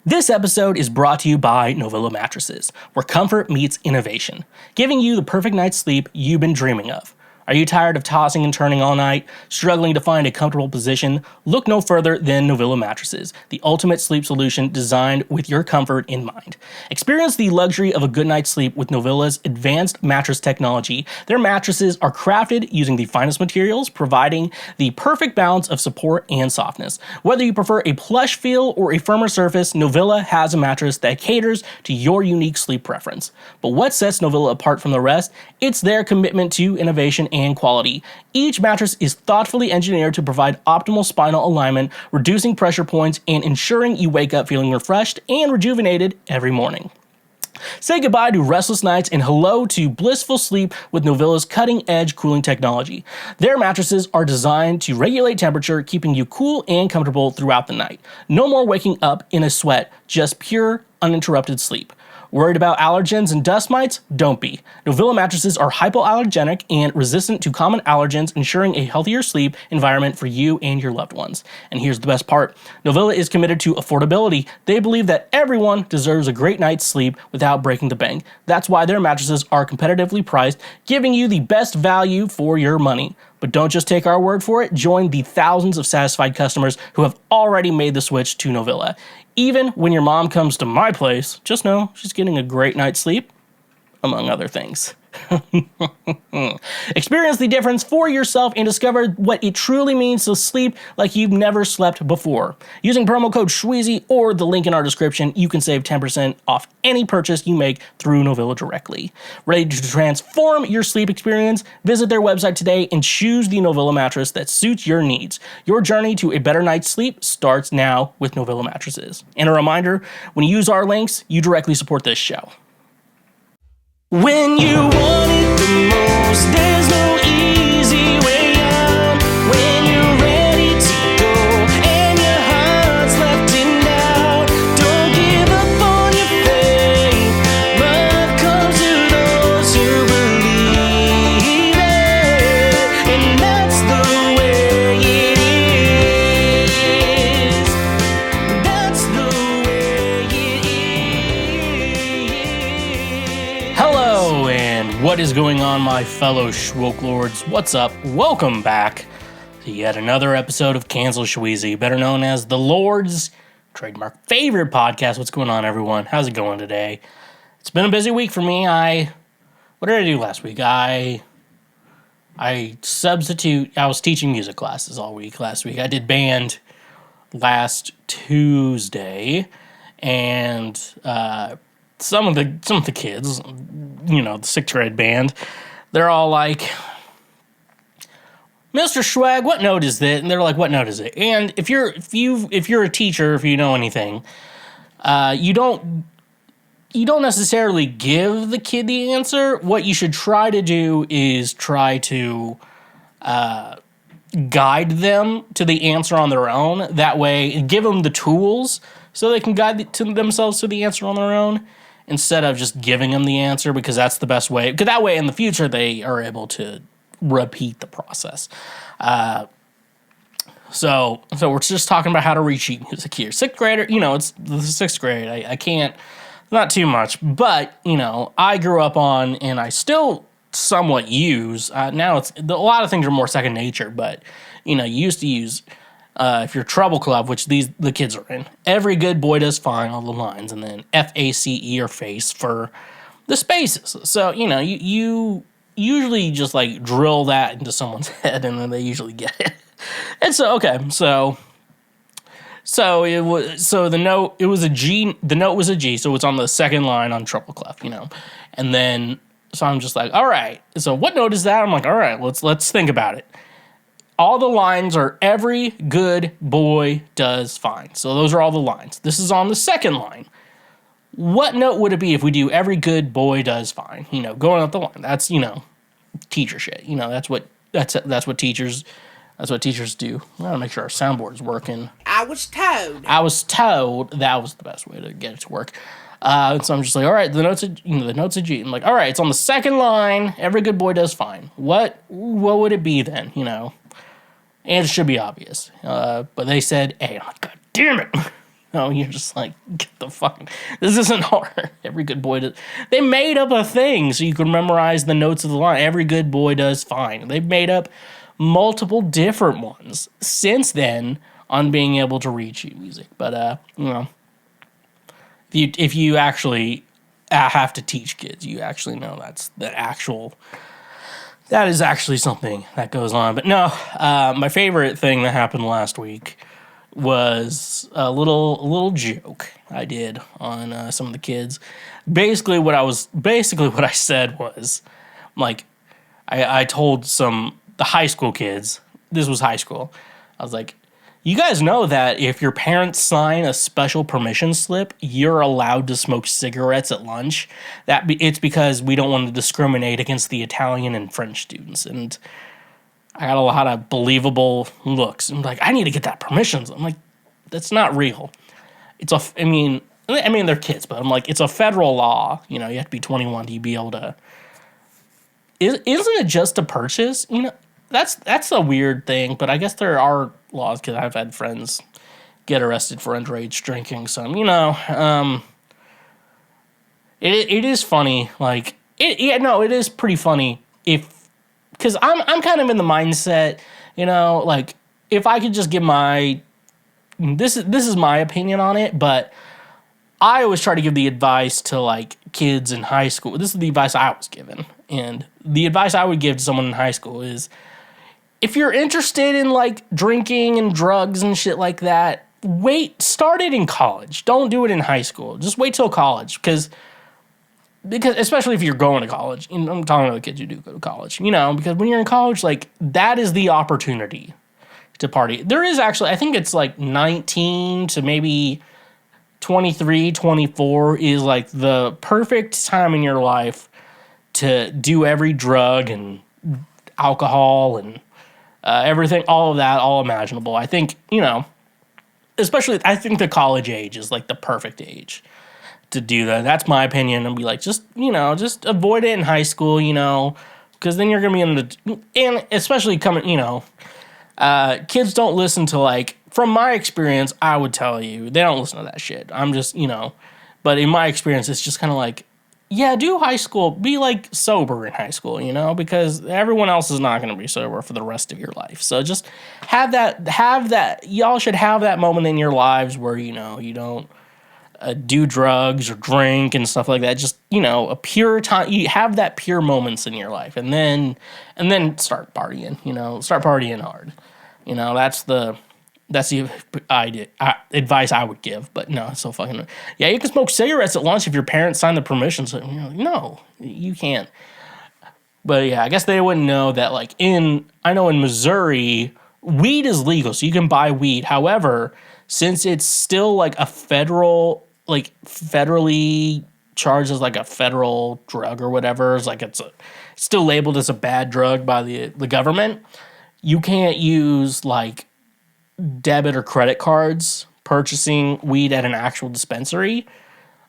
This episode is brought to you by Novilla Mattresses, where comfort meets innovation, giving you the perfect night's sleep you've been dreaming of. Are you tired of tossing and turning all night, struggling to find a comfortable position? Look no further than Novilla Mattresses, the ultimate sleep solution designed with your comfort in mind. Experience the luxury of a good night's sleep with Novilla's advanced mattress technology. Their mattresses are crafted using the finest materials, providing the perfect balance of support and softness. Whether you prefer a plush feel or a firmer surface, Novilla has a mattress that caters to your unique sleep preference. But what sets Novilla apart from the rest? It's their commitment to innovation and quality. Each mattress is thoughtfully engineered to provide optimal spinal alignment, reducing pressure points and ensuring you wake up feeling refreshed and rejuvenated every morning. Say goodbye to restless nights and hello to blissful sleep with Novilla's cutting-edge cooling technology. Their mattresses are designed to regulate temperature, keeping you cool and comfortable throughout the night. No more waking up in a sweat, just pure, uninterrupted sleep. Worried about allergens and dust mites? Don't be. Novilla mattresses are hypoallergenic and resistant to common allergens, ensuring a healthier sleep environment for you and your loved ones. And here's the best part. Novilla is committed to affordability. They believe that everyone deserves a great night's sleep without breaking the bank. That's why their mattresses are competitively priced, giving you the best value for your money. But don't just take our word for it. Join the thousands of satisfied customers who have already made the switch to Novilla. Even when your mom comes to my place, just know she's getting a great night's sleep, among other things. Experience the difference for yourself and discover what it truly means to sleep like you've never slept before. Using promo code Schweezy or the link in our description, you can save 10% off any purchase you make through Novilla directly. Ready to transform your sleep experience? Visit their website today and choose the Novilla mattress that suits your needs. Your journey to a better night's sleep starts now with Novilla mattresses. And a reminder, when you use our links, you directly support this show. When you want it the most, there's no easy way out. When you're ready to go and your heart's left in doubt, don't give up on your faith. Love comes to those who believe it, and that's the way it is. That's the way it is. Hello, and what is going on, my fellow Schwoke Lords? What's up? Welcome back to yet another episode of Cancel Schweezy, better known as the Lord's trademark favorite podcast. What's going on, everyone? How's it going today? It's been a busy week for me. What did I do last week? I was teaching music classes all week last week. I did band last Tuesday, and some of the kids, you know, the 6th grade band, they're all like, Mr. Schwag, what note is it? And they're like, what note is it? And if you're a teacher, if you know anything, you don't necessarily give the kid the answer. What you should try to do is try to guide them to the answer on their own. That way, give them the tools so they can guide themselves to the answer on their own, instead of just giving them the answer, because that's the best way. Because that way, in the future, they are able to repeat the process. So we're just talking about how to read sheet music here. 6th grader, you know, it's the 6th grade. I can't, not too much, but, you know, I grew up on, and I still somewhat use, now a lot of things are more second nature, but, you know, you used to use, if you're Trouble Club, which the kids are in, every good boy does fine, all the lines, and then FACE or face for the spaces. So, you know, you usually just like drill that into someone's head, and then they usually get it. And so, okay, so the note, it was a G, the note was a G, so it's on the second line on Treble Clef, you know, and then, so I'm just like, all right, so what note is that? I'm like, all right, let's think about it. All the lines are every good boy does fine. So those are all the lines. This is on the second line. What note would it be if we do every good boy does fine? You know, going up the line. That's, you know, teacher shit. You know, that's what teachers do. I gotta make sure our soundboard is working. I was told that was the best way to get it to work. So I'm just like, all right, the note's a G. I'm like, all right, it's on the second line. Every good boy does fine. What would it be then? You know, and it should be obvious. But they said A. I'm like, God damn it. No, you're just like, get the fucking, this isn't hard. Every good boy does. They made up a thing so you can memorize the notes of the line. Every good boy does fine. They've made up multiple different ones since then on being able to read sheet music. But, if you actually have to teach kids, you actually know that is actually something that goes on. But no, my favorite thing that happened last week was a little joke I did on some of the kids. Basically, what I said was, like, I told the high school kids. This was high school. I was like, you guys know that if your parents sign a special permission slip, you're allowed to smoke cigarettes at lunch. It's because we don't want to discriminate against the Italian and French students. And I got a lot of believable looks. I'm like, I need to get that permission. I'm like, that's not real. I mean, they're kids, but I'm like, it's a federal law. You have to be 21 to be able to. Isn't it just to purchase? That's a weird thing, but I guess there are laws because I've had friends get arrested for underage drinking. So, it is funny. Like, it is pretty funny because I'm kind of in the mindset, like, if I could just give this is my opinion on it, but I always try to give the advice to, like, kids in high school. This is the advice I was given, and the advice I would give to someone in high school is, if you're interested in, like, drinking and drugs and shit like that, start it in college. Don't do it in high school. Just wait till college, because especially if you're going to college, I'm talking to the kids who do go to college, because when you're in college, like, that is the opportunity to party. There is actually, I think it's like 19 to maybe 23, 24 is like the perfect time in your life to do every drug and alcohol and everything, all of that, all imaginable. I think, especially, I think the college age is like the perfect age to do that. That's my opinion. And be like, just avoid it in high school, because then you're going to be and especially coming, kids don't listen to, like, from my experience, I would tell you, they don't listen to that shit. I'm just, but in my experience, it's just kind of like, yeah, do high school, be, like, sober in high school, because everyone else is not going to be sober for the rest of your life. So just have that, y'all should have that moment in your lives where, you don't do drugs or drink and stuff like that. Just, a pure time, you have that pure moments in your life, and then start partying, start partying hard. That's the advice I would give. But no, it's so fucking... Yeah, you can smoke cigarettes at lunch if your parents sign the permission. So, no, you can't. But yeah, I guess they wouldn't know that, like, I know in Missouri, weed is legal, so you can buy weed. However, since it's still, like, federally charged as, like, a federal drug or whatever, it's like it's still labeled as a bad drug by the government, you can't use, like, debit or credit cards purchasing weed at an actual dispensary.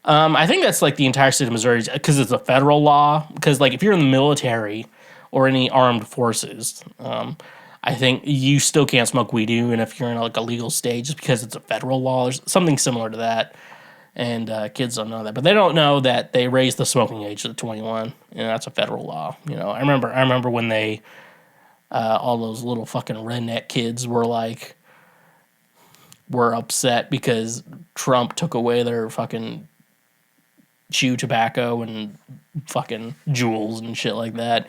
I think that's, like, the entire state of Missouri, because it's a federal law. Because, like, if you're in the military or any armed forces, I think you still can't smoke weed even if you're in, like, a legal state, just because it's a federal law. There's something similar to that, and kids don't know that. But they don't know that they raised the smoking age to 21. That's a federal law. I remember when they all those little fucking redneck kids were upset because Trump took away their fucking chew tobacco and fucking jewels and shit like that.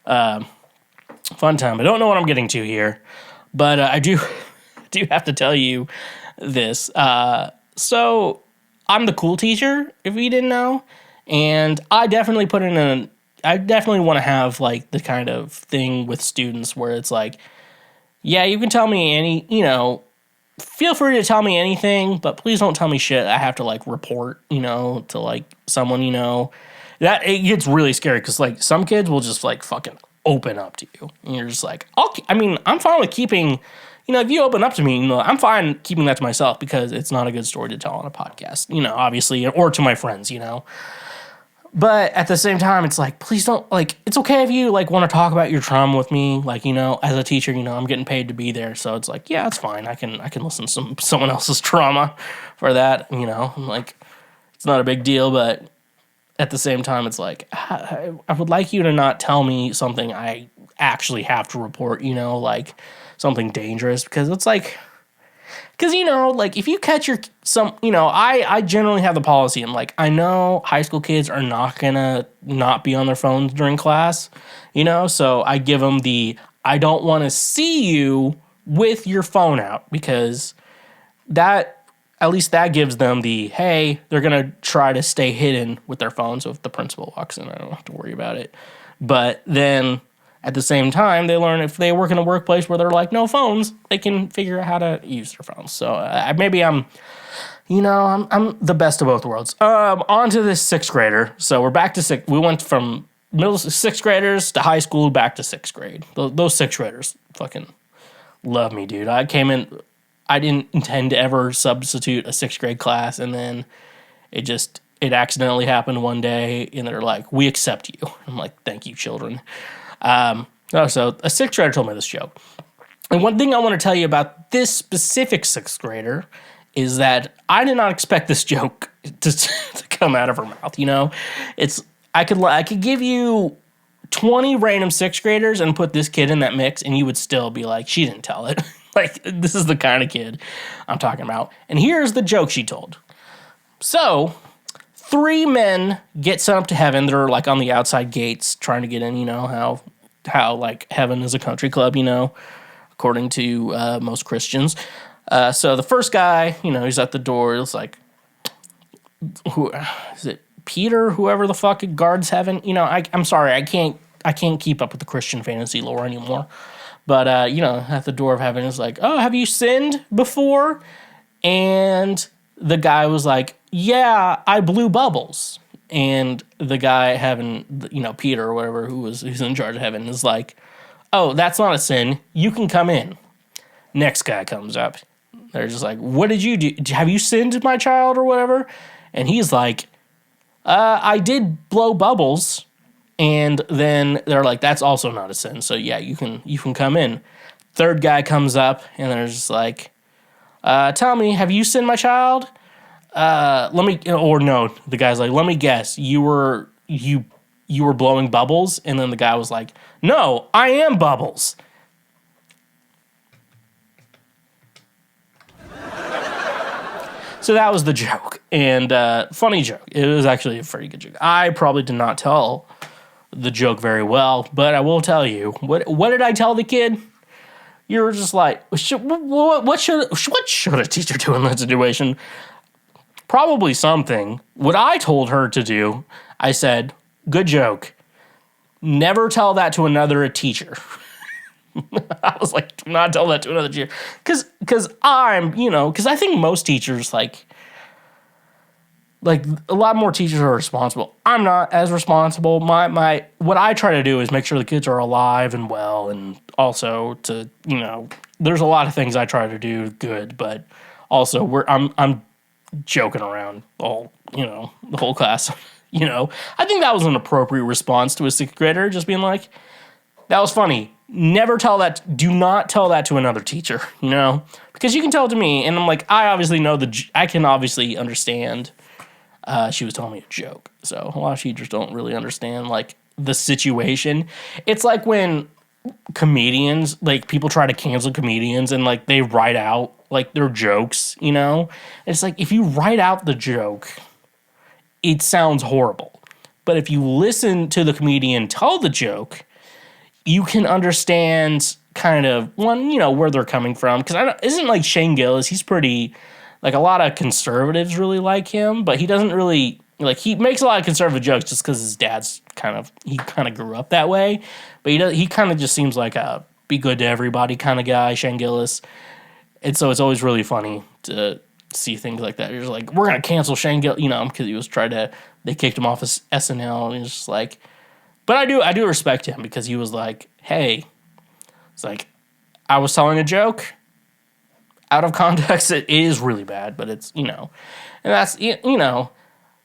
Fun time. I don't know what I'm getting to here, but I do have to tell you this. So I'm the cool teacher, if you didn't know, and I definitely I definitely want to have, like, the kind of thing with students where it's like, yeah, you can tell me feel free to tell me anything, but please don't tell me shit I have to, like, report, to, like, someone, that it gets really scary, because, like, some kids will just, like, fucking open up to you, and you're just like, I'm fine with keeping, if you open up to me, I'm fine keeping that to myself, because it's not a good story to tell on a podcast, obviously, or to my friends, But at the same time, it's like, please don't, like, it's okay if you, like, want to talk about your trauma with me. Like, as a teacher, I'm getting paid to be there. So it's like, yeah, it's fine. I can listen to someone else's trauma for that, I'm like, it's not a big deal. But at the same time, it's like, I would like you to not tell me something I actually have to report, like something dangerous. Because it's like, like if you catch I generally have the policy. I'm like, I know high school kids are not gonna not be on their phones during class, so I give them I don't want to see you with your phone out, because at least that gives them hey, they're gonna try to stay hidden with their phone. So if the principal walks in, I don't have to worry about it. But then at the same time, they learn if they work in a workplace where they're like, no phones, they can figure out how to use their phones. So maybe I'm the best of both worlds. On to this sixth grader. So we're back to sixth. We went from sixth graders to high school back to sixth grade. Those sixth graders fucking love me, dude. I came in, I didn't intend to ever substitute a sixth grade class, and then it accidentally happened one day, and they're like, we accept you. I'm like, thank you, children. So a sixth grader told me this joke. And one thing I want to tell you about this specific sixth grader is that I did not expect this joke to come out of her mouth. I could give you 20 random sixth graders and put this kid in that mix, and you would still be like, she didn't tell it. Like, this is the kind of kid I'm talking about. And here's the joke she told. So 3 men get sent up to heaven. They're like on the outside gates trying to get in. How like heaven is a country club, according to most Christians. So the first guy, he's at the door. It's like, who is it? Peter, whoever the fuck guards heaven. I'm sorry, I can't keep up with the Christian fantasy lore anymore. But at the door of heaven is like, oh, have you sinned before? And the guy was like, yeah, I blew bubbles. And the guy Peter or whatever, who's in charge of heaven, is like, oh, that's not a sin. You can come in. Next guy comes up. They're just like, what did you do? Have you sinned, my child, or whatever? And he's like, I did blow bubbles. And then they're like, that's also not a sin. So yeah, you can come in. Third guy comes up, and they're just like, tell me, have you sinned, my child? The guy's like, let me guess, you were blowing bubbles? And then the guy was like, no, I am Bubbles. So that was the joke, and funny joke. It was actually a pretty good joke. I probably did not tell the joke very well, but I will tell you, what did I tell the kid? You were just like, what should a teacher do in that situation? Probably something. What I told her to do, I said, good joke. Never tell that to another teacher. I was like, do not tell that to another teacher. Because I think most teachers, like a lot more teachers are responsible. I'm not as responsible. What I try to do is make sure the kids are alive and well, and also to, there's a lot of things I try to do good, but also I'm joking around the whole class. I think that was an appropriate response to a sixth grader, just being like, that was funny. Never tell that. Do not tell that to another teacher, because you can tell it to me, and I'm like, I can obviously understand. She was telling me a joke, so a lot of teachers don't really understand like the situation. It's like when comedians, like people try to cancel comedians, and like they write out like their jokes. It's like if you write out the joke, it sounds horrible, but if you listen to the comedian tell the joke, you can understand kind of where they're coming from. Because isn't like Shane Gillis, he's pretty, like a lot of conservatives really like him, but he doesn't really, like, he makes a lot of conservative jokes just because his dad's he kind of grew up that way. But he kind of just seems like a be good to everybody kind of guy, Shane Gillis. And so it's always really funny to see things like that. You're just like, we're going to cancel Shane Gillis, because he was they kicked him off of SNL, and he's just like, but I do respect him, because he was like, hey, it's like, I was telling a joke. Out of context, it is really bad, but it's, and that's,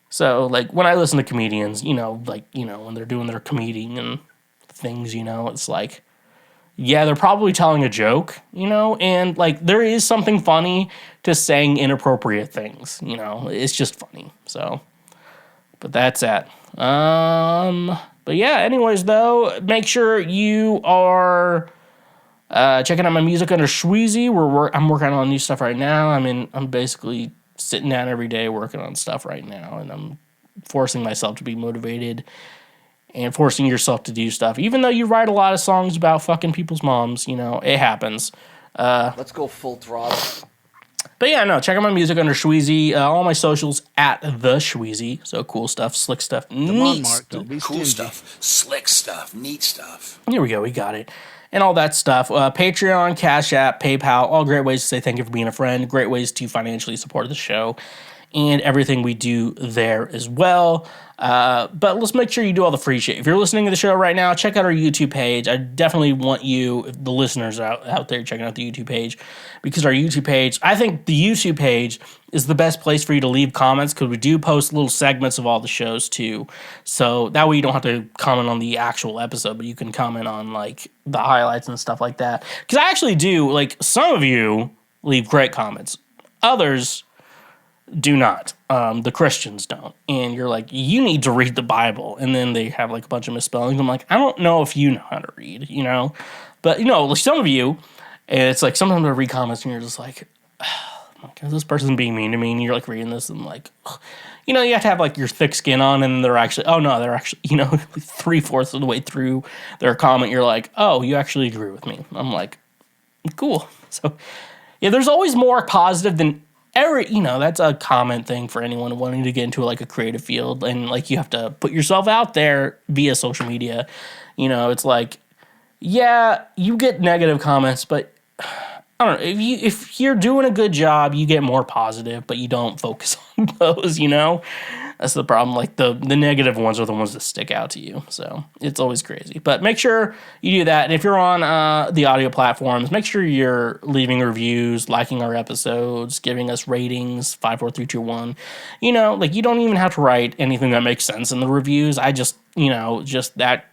So, like, when I listen to comedians, when they're doing their comedian and things, it's like, yeah, they're probably telling a joke, and, like, there is something funny to saying inappropriate things, it's just funny, so, but that's it. But yeah, anyways, though, make sure you are checking out my music under Schweezy. I'm working on new stuff right now. I'm basically sitting down every day working on stuff right now, and I'm forcing myself to be motivated and forcing yourself to do stuff. Even though you write a lot of songs about fucking people's moms, it happens. Let's go full throttle. But yeah, no, check out my music under Schweezy. All my socials at TheSchweezy. So cool stuff, slick stuff, neat stuff. Cool stuff, slick stuff, neat stuff. Here we go, we got it. And all that stuff. Patreon, Cash App, PayPal, all great ways to say thank you for being a friend. Great ways to financially support the show and everything we do there as well. But let's make sure you do all the free shit. If you're listening to the show right now, check out our YouTube page. I definitely want you, the listeners out there, checking out the YouTube page, because our YouTube page, I think the YouTube page is the best place for you to leave comments, because we do post little segments of all the shows too. So that way you don't have to comment on the actual episode, but you can comment on like the highlights and stuff like that. Because I actually do, like, some of you leave great comments. Others do not. The Christians don't. And you're like, you need to read the Bible. And then they have like a bunch of misspellings. I'm like, I don't know if you know how to read, But, like some of you, and it's like sometimes I read comments and you're just like, oh, is this person being mean to me? And you're like reading this and like, you have to have like your thick skin on, and they're actually 3/4 of the way through their comment. You're like, oh, you actually agree with me. I'm like, cool. So yeah, there's always more positive than that's a common thing for anyone wanting to get into like a creative field, and like you have to put yourself out there via social media. It's like, yeah, you get negative comments, but I don't know, if you're doing a good job, you get more positive, but you don't focus on those. That's the problem. Like the negative ones are the ones that stick out to you. So it's always crazy. But make sure you do that. And if you're on the audio platforms, make sure you're leaving reviews, liking our episodes, giving us ratings, 5, 4, 3, 2, 1. Like you don't even have to write anything that makes sense in the reviews. I just, just that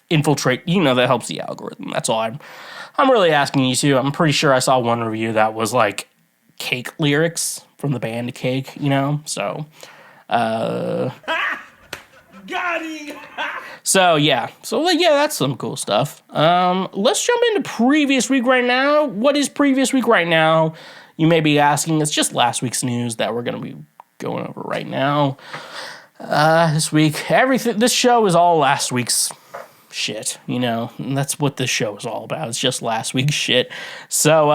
infiltrate, that helps the algorithm. That's all I'm really asking you to. I'm pretty sure I saw one review that was like Cake lyrics from the band Cake, so... Got him! So yeah, that's some cool stuff. Let's jump into previous week right now. What is previous week right now? You may be asking. It's just last week's news that we're going to be going over right now. This week, this show is all last week's shit, and that's what this show is all about. It's just last week's shit. So,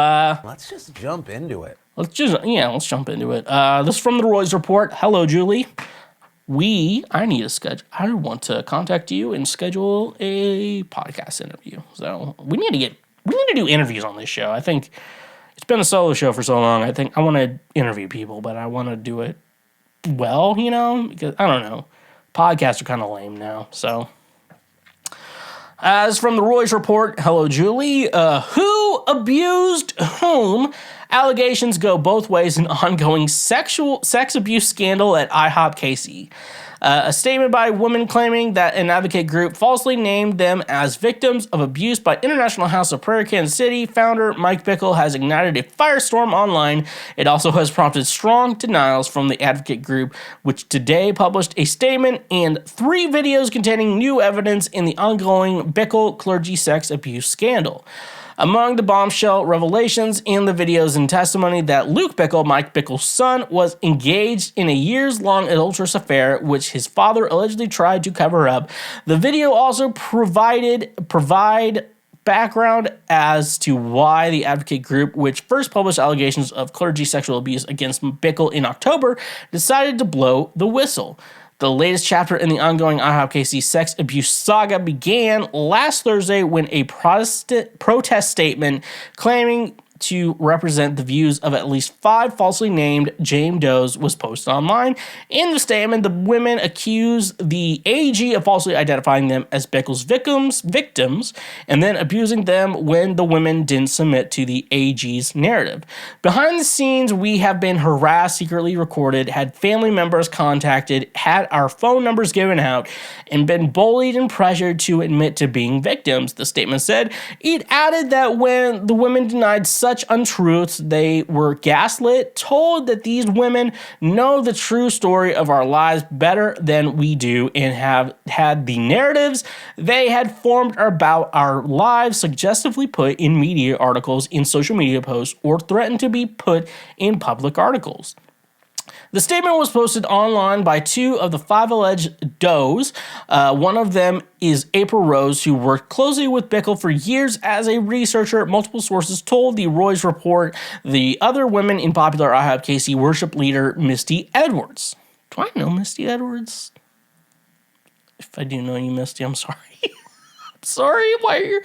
let's just jump into it. Let's jump into it. This is from the Roy's Report. Hello, Julie. I want to contact you and schedule a podcast interview. So we need to do interviews on this show. I think it's been a solo show for so long. I think I want to interview people, but I want to do it well, because I don't know. Podcasts are kind of lame now. So as from the Roy's Report, hello, Julie. Who abused whom? Allegations go both ways in ongoing sex abuse scandal at IHOPKC. A statement by a woman claiming that an advocate group falsely named them as victims of abuse by International House of Prayer Kansas City founder Mike Bickle has ignited a firestorm online. It also has prompted strong denials from the advocate group, which today published a statement and 3 videos containing new evidence in the ongoing Bickle clergy sex abuse scandal. Among the bombshell revelations in the videos and testimony that Luke Bickle, Mike Bickle's son, was engaged in a years-long adulterous affair, which his father allegedly tried to cover up. The video also provide background as to why the advocate group, which first published allegations of clergy sexual abuse against Bickle in October, decided to blow the whistle. The latest chapter in the ongoing IHOPKC sex abuse saga began last Thursday when a protest statement claiming to represent the views of at least 5 falsely named Jane Does was posted online. In the statement, the women accuse the AG of falsely identifying them as Bickle's victims, and then abusing them when the women didn't submit to the AG's narrative. Behind the scenes, we have been harassed, secretly recorded, had family members contacted, had our phone numbers given out, and been bullied and pressured to admit to being victims, the statement said. It added that when the women denied such untruths, they were gaslit, told that these women know the true story of our lives better than we do, and have had the narratives they had formed about our lives suggestively put in media articles, in social media posts, or threatened to be put in public articles. The statement was posted online by 2 of the 5 alleged does. One of them is April Rose, who worked closely with Bickle for years as a researcher. Multiple sources told the Roy's report. The other women in popular IHOPKC worship leader Misty Edwards. Do I know Misty Edwards? If I do know you, Misty, I'm sorry. I'm sorry. Why are you...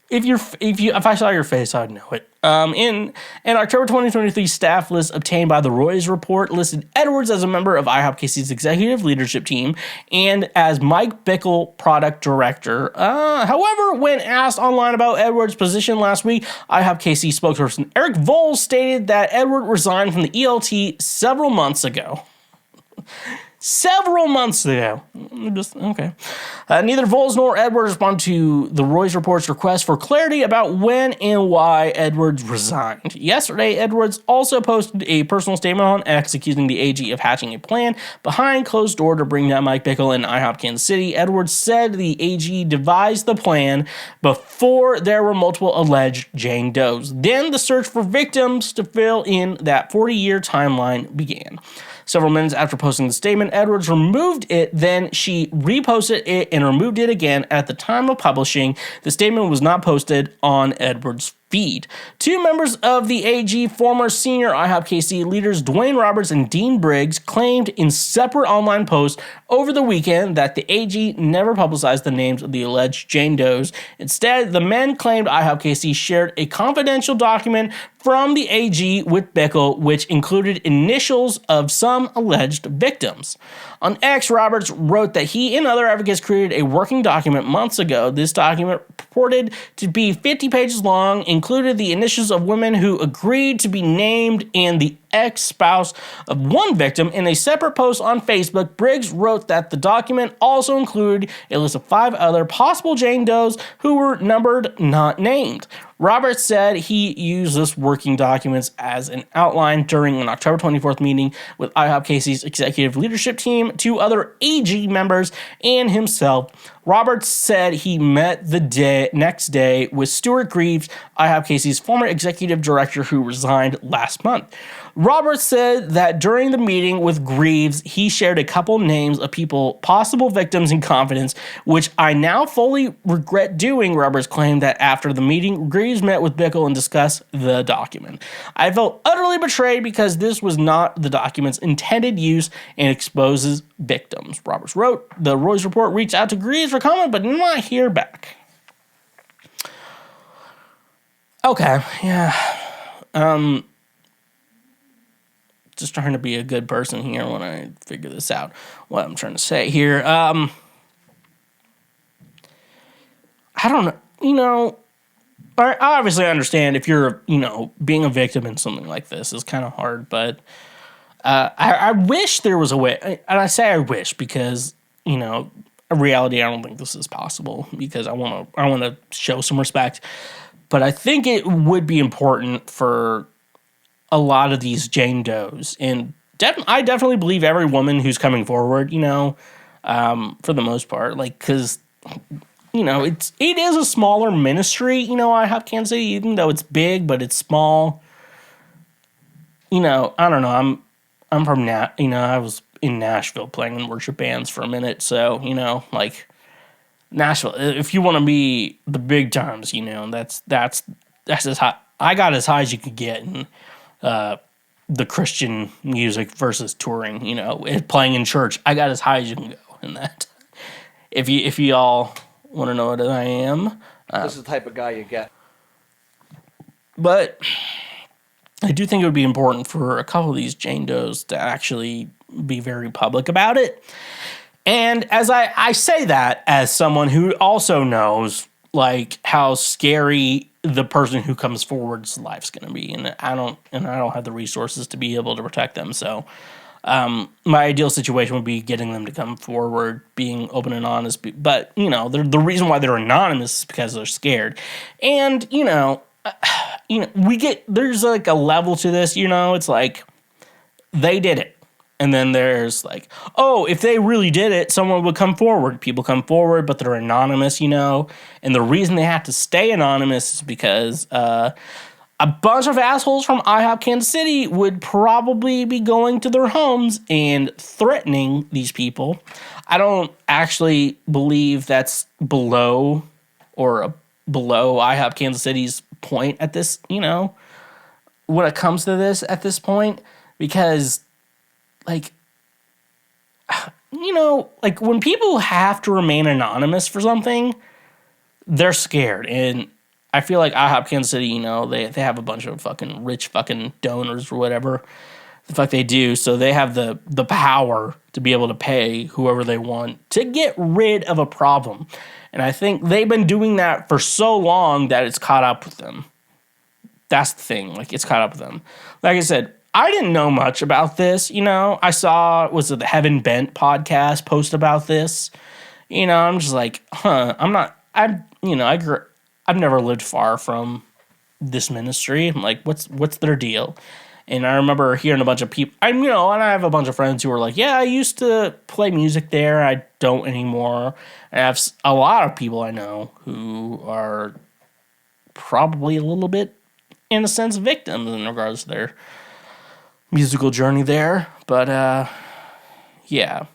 If I saw your face, I'd know it. In an October 2023 staff list obtained by the Roy's report, listed Edwards as a member of IHOPKC's executive leadership team and as Mike Bickle product director. However, when asked online about Edwards' position last week, IHOPKC spokesperson Eric Voles stated that Edward resigned from the ELT several months ago. Several months ago. Okay. Neither Voles nor Edwards responded to the Roy's report's request for clarity about when and why Edwards resigned. Yesterday, Edwards also posted a personal statement on X accusing the AG of hatching a plan behind closed door to bring down Mike Bickle and IHOP Kansas City. Edwards said the AG devised the plan before there were multiple alleged Jane Does. Then the search for victims to fill in that 40-year timeline began. Several minutes after posting the statement, Edwards removed it, then she reposted it and removed it again. At the time of publishing, the statement was not posted on Edwards' feed. 2 members of the AG, former senior IHOPKC leaders Dwayne Roberts and Dean Briggs, claimed in separate online posts over the weekend that the AG never publicized the names of the alleged Jane Does. Instead, the men claimed IHOPKC shared a confidential document from the AG with Bickle, which included initials of some alleged victims. On X, Roberts wrote that he and other advocates created a working document months ago. This document, purported to be 50 pages long, included the initials of women who agreed to be named and the ex-spouse of one victim. In a separate post on Facebook, Briggs wrote that the document also included a list of 5 other possible Jane Does who were numbered, not named. Roberts said he used this working documents as an outline during an October 24th meeting with IHOPKC's executive leadership team, 2 other AG members, and himself. Roberts said he met the next day with Stuart Greaves, IHOPKC's former executive director who resigned last month. Roberts said that during the meeting with Greaves, he shared a couple names of people, possible victims in confidence, which I now fully regret doing. Roberts claimed that after the meeting, Greaves met with Bickle and discussed the document. I felt utterly betrayed because this was not the document's intended use and exposes victims. Roberts wrote, the Roy's report reached out to Greaves for comment, but did not hear back. Okay, yeah. Just trying to be a good person here when I figure this out, what I'm trying to say here. I don't know, I obviously understand if you're, being a victim in something like this is kind of hard, but I wish there was a way, and I say I wish because, in reality, I don't think this is possible because I want to show some respect, but I think it would be important for a lot of these Jane Does, and I definitely believe every woman who's coming forward, for the most part, because, it is a smaller ministry, IHOP Kansas City, even though it's big, but it's small. I don't know, I'm from I was in Nashville playing in worship bands for a minute, so, Nashville, if you want to be the big times, that's as high, I got as high as you could get, and the Christian music versus touring, playing in church. I got as high as you can go in that. If you all want to know what I am, this is the type of guy you get. But I do think it would be important for a couple of these Jane Does to actually be very public about it. And as I say that as someone who also knows, like, how scary the person who comes forward's life's going to be, and I don't have the resources to be able to protect them. So my ideal situation would be getting them to come forward, being open and honest. But, you know, the reason why they're anonymous is because they're scared. And, there's like a level to this, it's like they did it. And then there's like, oh, if they really did it, someone would come forward. People come forward, but they're anonymous, And the reason they have to stay anonymous is because a bunch of assholes from IHOP Kansas City would probably be going to their homes and threatening these people. I don't actually believe that's below IHOP Kansas City's point at this, when it comes to this at this point, because like when people have to remain anonymous for something, they're scared. And I feel like IHOP Kansas City, they have a bunch of fucking rich fucking donors or whatever the fuck they do. So they have the power to be able to pay whoever they want to get rid of a problem. And I think they've been doing that for so long that it's caught up with them. That's the thing. Like, it's caught up with them. Like I said, I didn't know much about this, I saw, was it the Heaven Bent podcast post about this? I'm just like, I've never lived far from this ministry. I'm like, what's their deal? And I remember hearing a bunch of people, and I have a bunch of friends who were like, yeah, I used to play music there. I don't anymore. I have a lot of people I know who are probably a little bit, in a sense, victims in regards to their musical journey there. But yeah,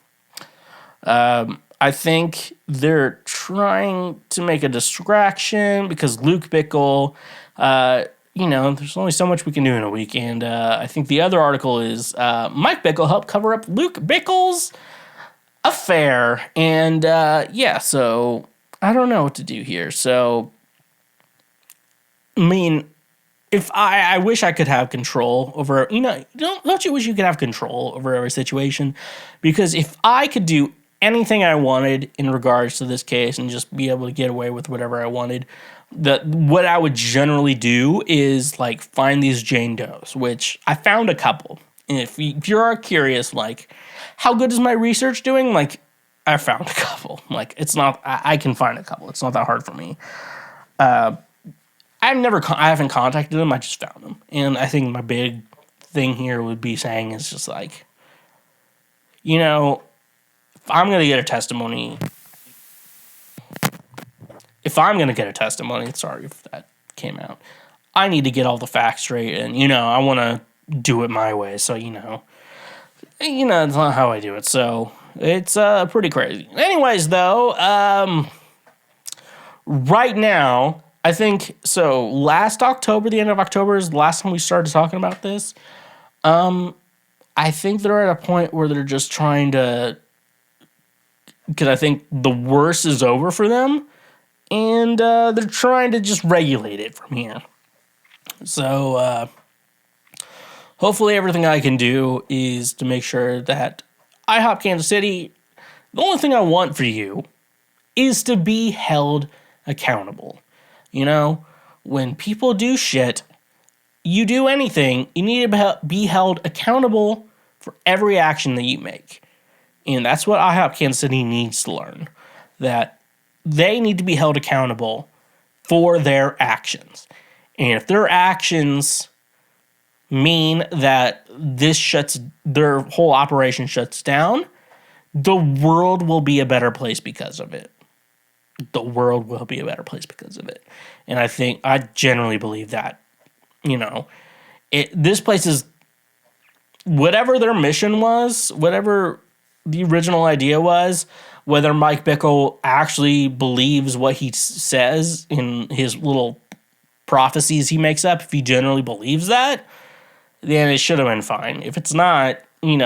I think they're trying to make a distraction because Luke Bickle, there's only so much we can do in a week. And I think the other article is Mike Bickle helped cover up Luke Bickle's affair. And so I don't know what to do here. So, I mean, if I wish I could have control over, don't you wish you could have control over every situation? Because if I could do anything I wanted in regards to this case and just be able to get away with whatever I wanted, what I would generally do is like find these Jane Does, which I found a couple. And if you're curious, like, how good is my research doing? Like, I found a couple. Like, it's not, I can find a couple. It's not that hard for me. I haven't contacted them. I just found them. And I think my big thing here would be saying is just like, if I'm going to get a testimony, sorry if that came out, I need to get all the facts straight. And, I want to do it my way. So, it's not how I do it. So it's pretty crazy. Anyways, though, right now, I think, so last October, the end of October is the last time we started talking about this. I think they're at a point where they're just trying to, because I think the worst is over for them, and they're trying to just regulate it from here. So hopefully everything I can do is to make sure that IHOP Kansas City, the only thing I want for you is to be held accountable. When people do shit, you do anything, you need to be held accountable for every action that you make. And that's what IHOP Kansas City needs to learn. That they need to be held accountable for their actions. And if their actions mean that their whole operation shuts down, the world will be a better place because of it. The world will be a better place because of it. And I generally believe that, this place is, whatever their mission was, whatever the original idea was, whether Mike Bickle actually believes what he says in his little prophecies he makes up, if he generally believes that, then it should have been fine. If it's not, when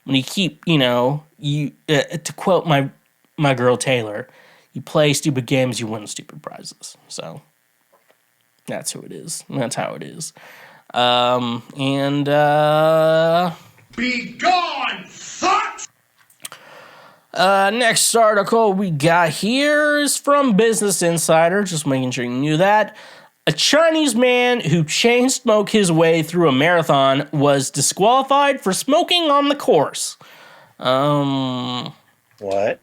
you keep, to quote my girl Taylor, you play stupid games, you win stupid prizes. So, That's who it is. That's how it is. Be gone, fuck! Next article we got here is from Business Insider, just making sure you knew that. A Chinese man who chain smoked his way through a marathon was disqualified for smoking on the course. What?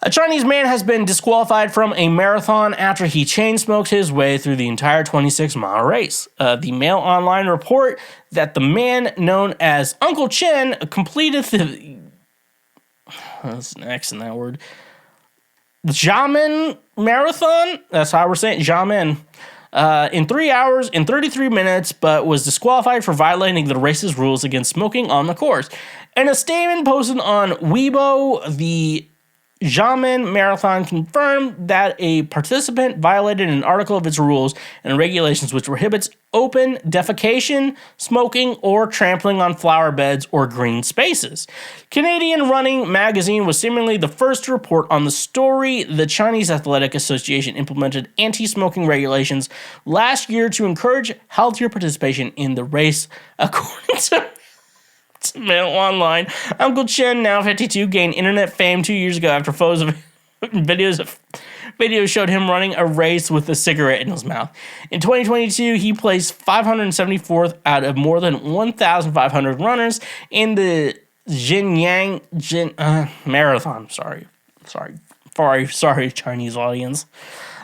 A Chinese man has been disqualified from a marathon after he chain smoked his way through the entire 26-mile race. The Mail Online report that the man known as Uncle Chen completed the... What's an X in that word? The Xiamen Marathon? That's how we're saying it, Xiamen. In 3 hours and 33 minutes, but was disqualified for violating the race's rules against smoking on the course. In a statement posted on Weibo, the Xiamen Marathon confirmed that a participant violated an article of its rules and regulations which prohibits open defecation, smoking, or trampling on flower beds or green spaces. Canadian Running Magazine was seemingly the first to report on the story. The Chinese Athletic Association implemented anti-smoking regulations last year to encourage healthier participation in the race, according to Mail Online. Uncle Chen, now 52, gained internet fame 2 years ago after photos of videos showed him running a race with a cigarette in his mouth. In 2022, he placed 574th out of more than 1,500 runners in the Xinyang Marathon. Sorry, Chinese audience.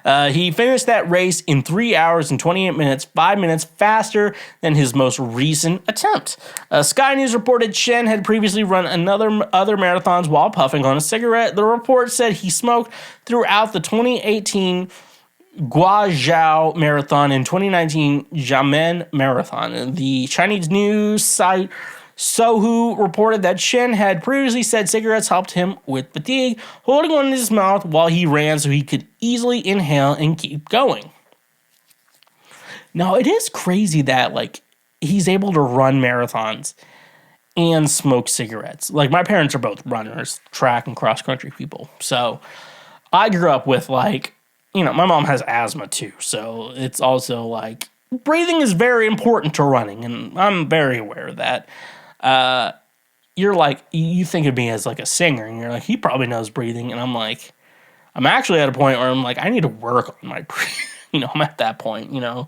He finished that race in 3 hours and 28 minutes, 5 minutes faster than his most recent attempt. Sky News reported Chen had previously run other marathons while puffing on a cigarette. The report said he smoked throughout the 2018 Guangzhou Marathon and 2019 Xiamen Marathon. The Chinese news site Sohu reported that Chen had previously said cigarettes helped him with fatigue, holding one in his mouth while he ran so he could easily inhale and keep going. Now, it is crazy that, like, he's able to run marathons and smoke cigarettes. Like, my parents are both runners, track and cross-country people. So, I grew up with, like, you know, my mom has asthma, too. So, it's also, like, breathing is very important to running, and I'm very aware of that. You're like, you think of me as like a singer, and you're like, he probably knows breathing, and I'm like, I'm actually at a point where I'm like, I need to work on my breathing. You know, I'm at that point, you know.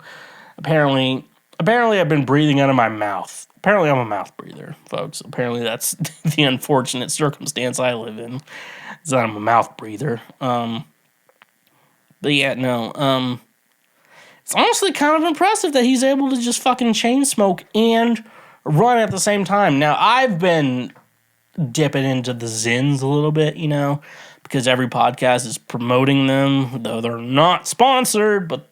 Apparently I've been breathing out of my mouth. Apparently I'm a mouth breather, folks. Apparently that's the unfortunate circumstance I live in, is that I'm a mouth breather. But yeah, no, it's honestly kind of impressive that he's able to just fucking chain smoke and run at the same time. Now, I've been dipping into the Zins a little bit, you know, because every podcast is promoting them, though they're not sponsored, but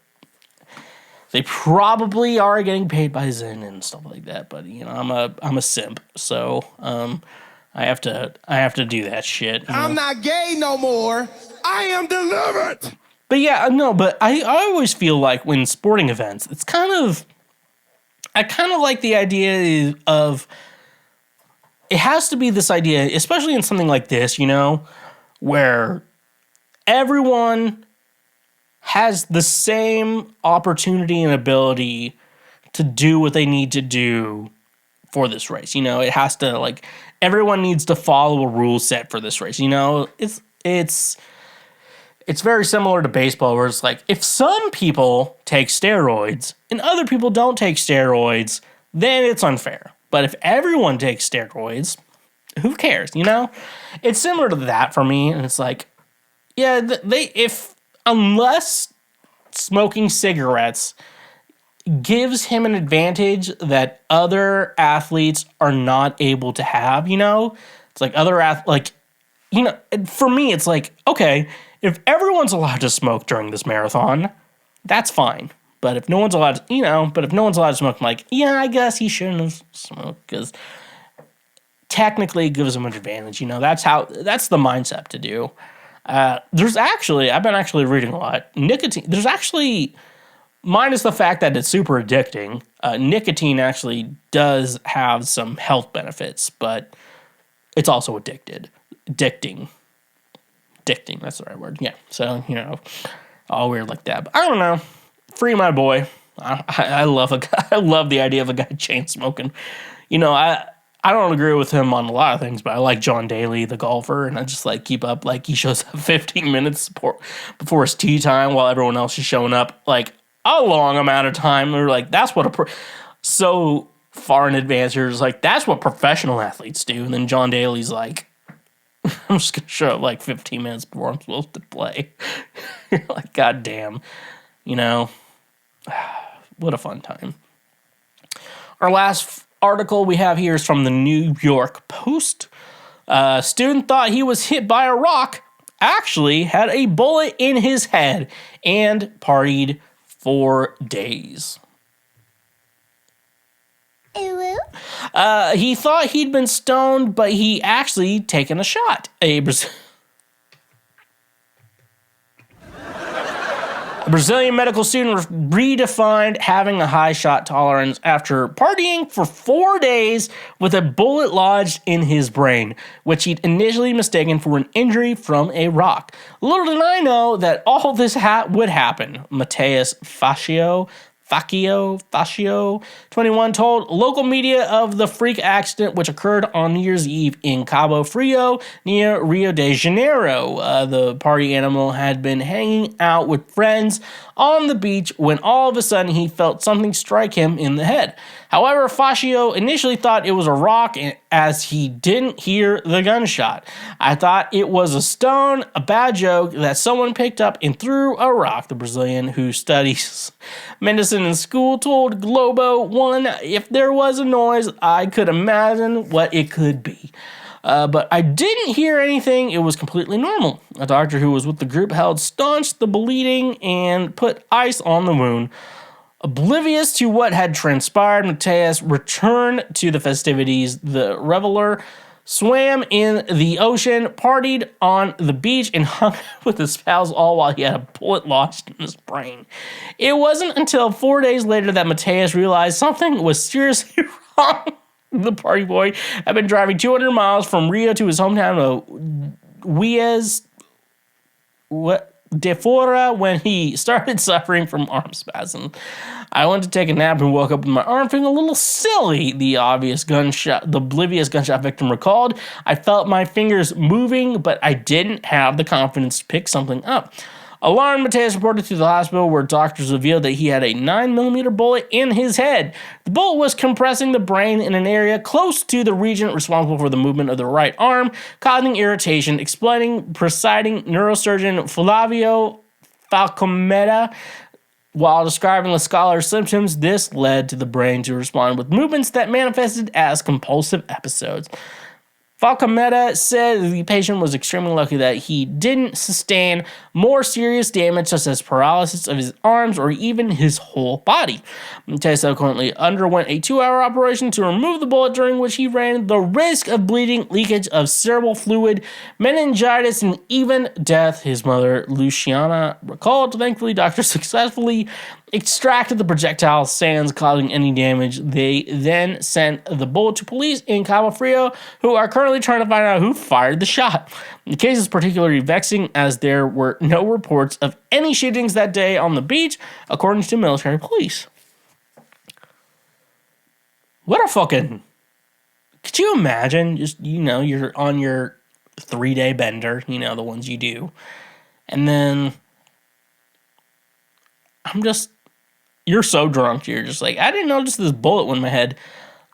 they probably are getting paid by Zyn and stuff like that. But, you know, I'm a simp, so I have to do that shit. I'm not gay no more. I am delivered. But yeah, no, but I always feel like when sporting events, it's I kind of like the idea of, it has to be this idea, especially in something like this, you know, where everyone has the same opportunity and ability to do what they need to do for this race. You know, it has to, like, everyone needs to follow a rule set for this race. You know, it's very similar to baseball, where it's like, if some people take steroids and other people don't take steroids, then it's unfair. But if everyone takes steroids, who cares, you know? It's similar to that for me, and it's like, yeah, unless smoking cigarettes gives him an advantage that other athletes are not able to have, you know? It's like you know, for me, it's like, okay, if everyone's allowed to smoke during this marathon, that's fine. But if no one's allowed to, you know, to smoke, I'm like, yeah, I guess he shouldn't have smoked, because technically it gives him an advantage, you know. That's the mindset to do. I've been actually reading a lot. Nicotine, there's actually, minus the fact that it's super addicting, nicotine actually does have some health benefits, but it's also addicting, that's the right word. Yeah, so, you know, all weird like that. But I don't know. free my boy. I love a guy. I love the idea of a guy chain smoking. You know, I don't agree with him on a lot of things, but I like John Daly, the golfer, and I just like keep up. Like he shows up 15 minutes before his tee time while everyone else is showing up like a long amount of time. They're like, that's what so far in advance. You're just like, that's what professional athletes do. And then John Daly's like, I'm just gonna show up like 15 minutes before I'm supposed to play. You're like, God damn, you know, what a fun time. Our last article we have here is from the New York Post. A student thought he was hit by a rock, actually had a bullet in his head, and partied for days. He thought he'd been stoned, but he actually taken a shot. A Brazilian medical student redefined having a high shot tolerance after partying for 4 days with a bullet lodged in his brain, which he'd initially mistaken for an injury from a rock. Little did I know that all this would happen. Mateus Faccio, 21, told local media of the freak accident which occurred on New Year's Eve in Cabo Frio near Rio de Janeiro. The party animal had been hanging out with friends on the beach when all of a sudden he felt something strike him in the head. However, Faccio initially thought it was a rock as he didn't hear the gunshot. I thought it was a stone, a bad joke that someone picked up and threw a rock, the Brazilian who studies medicine in school told Globo 1. If there was a noise, I could imagine what it could be. But I didn't hear anything. It was completely normal. A doctor who was with the group held staunched the bleeding and put ice on the wound. Oblivious to what had transpired, Mateus returned to the festivities. The reveler swam in the ocean, partied on the beach, and hung out with his pals all while he had a bullet lodged in his brain. It wasn't until 4 days later that Mateus realized something was seriously wrong. The party boy had been driving 200 miles from Rio to his hometown of Juiz de Fora when he started suffering from arm spasms. I went to take a nap and woke up with my arm feeling a little silly, the oblivious gunshot victim recalled. I felt my fingers moving, but I didn't have the confidence to pick something up. Alarmed, Mateus reported to the hospital where doctors revealed that he had a 9mm bullet in his head. The bullet was compressing the brain in an area close to the region responsible for the movement of the right arm, causing irritation, explaining presiding neurosurgeon Flavio Falcometa. While describing the scholar's symptoms, this led to the brain to respond with movements that manifested as compulsive episodes. Falcometa said the patient was extremely lucky that he didn't sustain more serious damage such as paralysis of his arms or even his whole body. Mateus subsequently underwent a 2-hour operation to remove the bullet, during which he ran the risk of bleeding, leakage of cerebral fluid, meningitis, and even death, his mother Luciana recalled. Thankfully, doctors successfully extracted the projectile, sans causing any damage. They then sent the bullet to police in Cabo Frio, who are currently trying to find out who fired the shot. The case is particularly vexing as there were no reports of any shootings that day on the beach, according to military police. What a fucking... Could you imagine? Just, you're on your 3-day bender, the ones you do. And then... You're so drunk, you're just like, I didn't notice this bullet went in my head.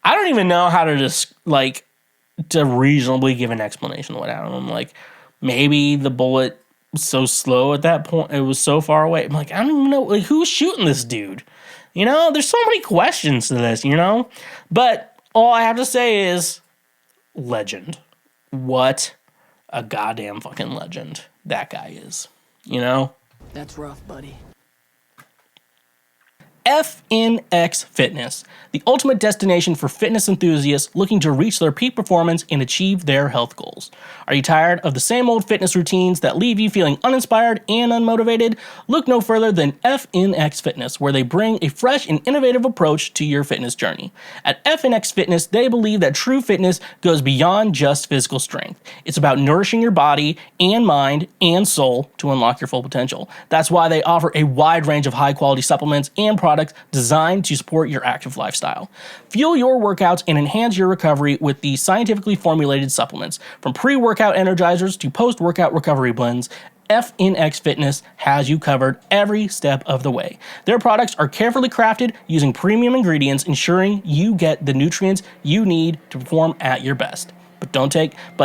I don't even know how to just, to reasonably give an explanation of what happened. I'm like, maybe the bullet was so slow at that point, it was so far away. I'm like, I don't even know, who's shooting this dude? There's so many questions to this, But all I have to say is, legend. What a goddamn fucking legend that guy is, That's rough, buddy. FNX Fitness, the ultimate destination for fitness enthusiasts looking to reach their peak performance and achieve their health goals. Are you tired of the same old fitness routines that leave you feeling uninspired and unmotivated? Look no further than FNX Fitness, where they bring a fresh and innovative approach to your fitness journey. At FNX Fitness, they believe that true fitness goes beyond just physical strength. It's about nourishing your body and mind and soul to unlock your full potential. That's why they offer a wide range of high-quality supplements and products designed to support your active lifestyle. Fuel your workouts and enhance your recovery with the scientifically formulated supplements. From pre-workout energizers to post-workout recovery blends, FNX Fitness has you covered every step of the way. Their products are carefully crafted using premium ingredients, ensuring you get the nutrients you need to perform at your best. But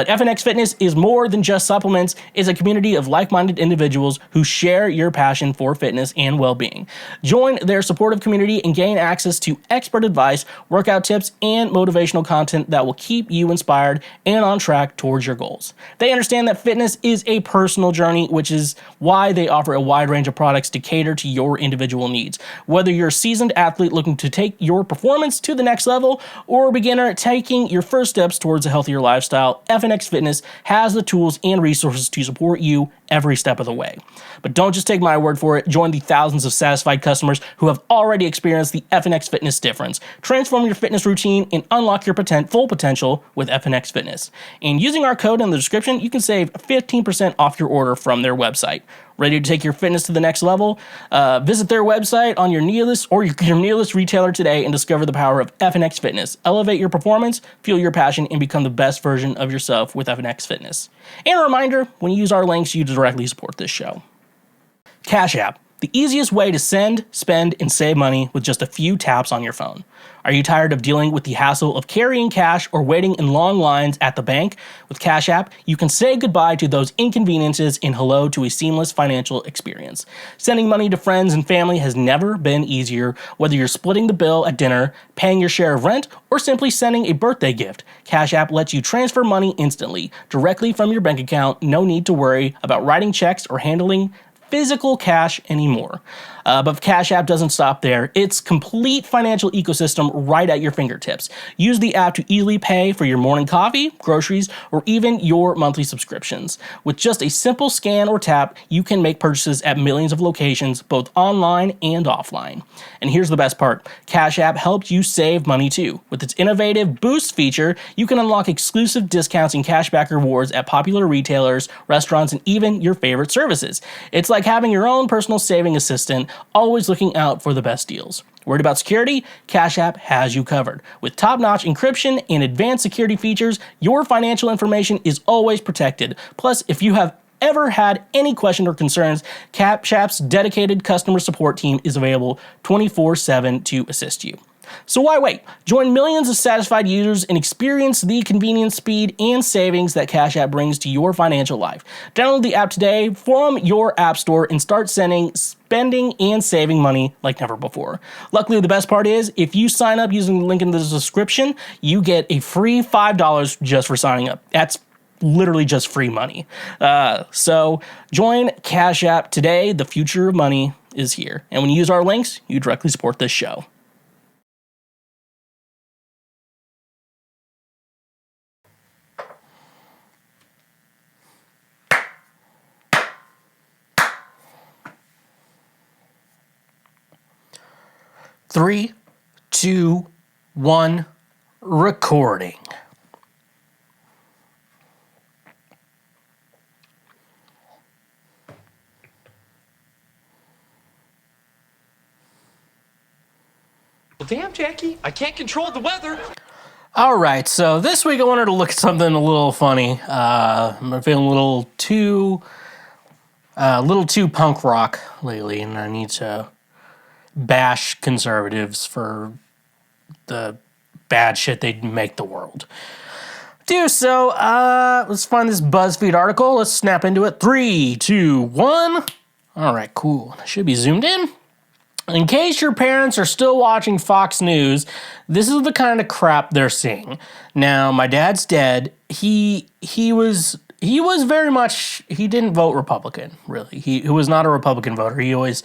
FNX Fitness is more than just supplements. It's a community of like-minded individuals who share your passion for fitness and well-being. Join their supportive community and gain access to expert advice, workout tips, and motivational content that will keep you inspired and on track towards your goals. They understand that fitness is a personal journey, which is why they offer a wide range of products to cater to your individual needs. Whether you're a seasoned athlete looking to take your performance to the next level or a beginner taking your first steps towards a healthier lifestyle, FNX Fitness has the tools and resources to support you every step of the way. But don't just take my word for it. Join the thousands of satisfied customers who have already experienced the FNX Fitness difference. Transform your fitness routine and unlock your full potential with FNX Fitness. And using our code in the description, you can save 15% off your order from their website. Ready to take your fitness to the next level? Visit their website on your nearest retailer today and discover the power of FNX Fitness. Elevate your performance, fuel your passion, and become the best version of yourself with FNX Fitness. And a reminder, when you use our links, you directly support this show. Cash App, the easiest way to send, spend, and save money with just a few taps on your phone. Are you tired of dealing with the hassle of carrying cash or waiting in long lines at the bank? With Cash App, you can say goodbye to those inconveniences and hello to a seamless financial experience. Sending money to friends and family has never been easier, whether you're splitting the bill at dinner, paying your share of rent, or simply sending a birthday gift. Cash App lets you transfer money instantly, directly from your bank account. No need to worry about writing checks or handling physical cash anymore. But Cash App doesn't stop there. It's complete financial ecosystem right at your fingertips. Use the app to easily pay for your morning coffee, groceries, or even your monthly subscriptions. With just a simple scan or tap, you can make purchases at millions of locations, both online and offline. And here's the best part. Cash App helps you save money too. With its innovative Boost feature, you can unlock exclusive discounts and cashback rewards at popular retailers, restaurants, and even your favorite services. It's like having your own personal saving assistant, always looking out for the best deals. Worried about security? Cash App has you covered. With top-notch encryption and advanced security features, your financial information is always protected. Plus, if you have ever had any questions or concerns, Cash App's dedicated customer support team is available 24/7 to assist you. So why wait? Join millions of satisfied users and experience the convenience, speed, and savings that Cash App brings to your financial life. Download the app today from your app store and start spending and saving money like never before. Luckily, the best part is, if you sign up using the link in the description, you get a free $5 just for signing up. That's literally just free money. So join Cash App today. The future of money is here. And when you use our links, you directly support this show. Three, two, one, recording. Well, damn, Jackie, I can't control the weather. All right, so this week I wanted to look at something a little funny. I'm feeling a little too punk rock lately, and I need to bash conservatives for the bad shit they make the world do. So let's find this BuzzFeed article. Let's snap into it. 3, 2, 1. All right, cool. I should be zoomed in. In case your parents are still watching Fox News, this is the kind of crap they're seeing. Now, my dad's dead. He was very much, he didn't vote Republican, really. He was not a Republican voter. He always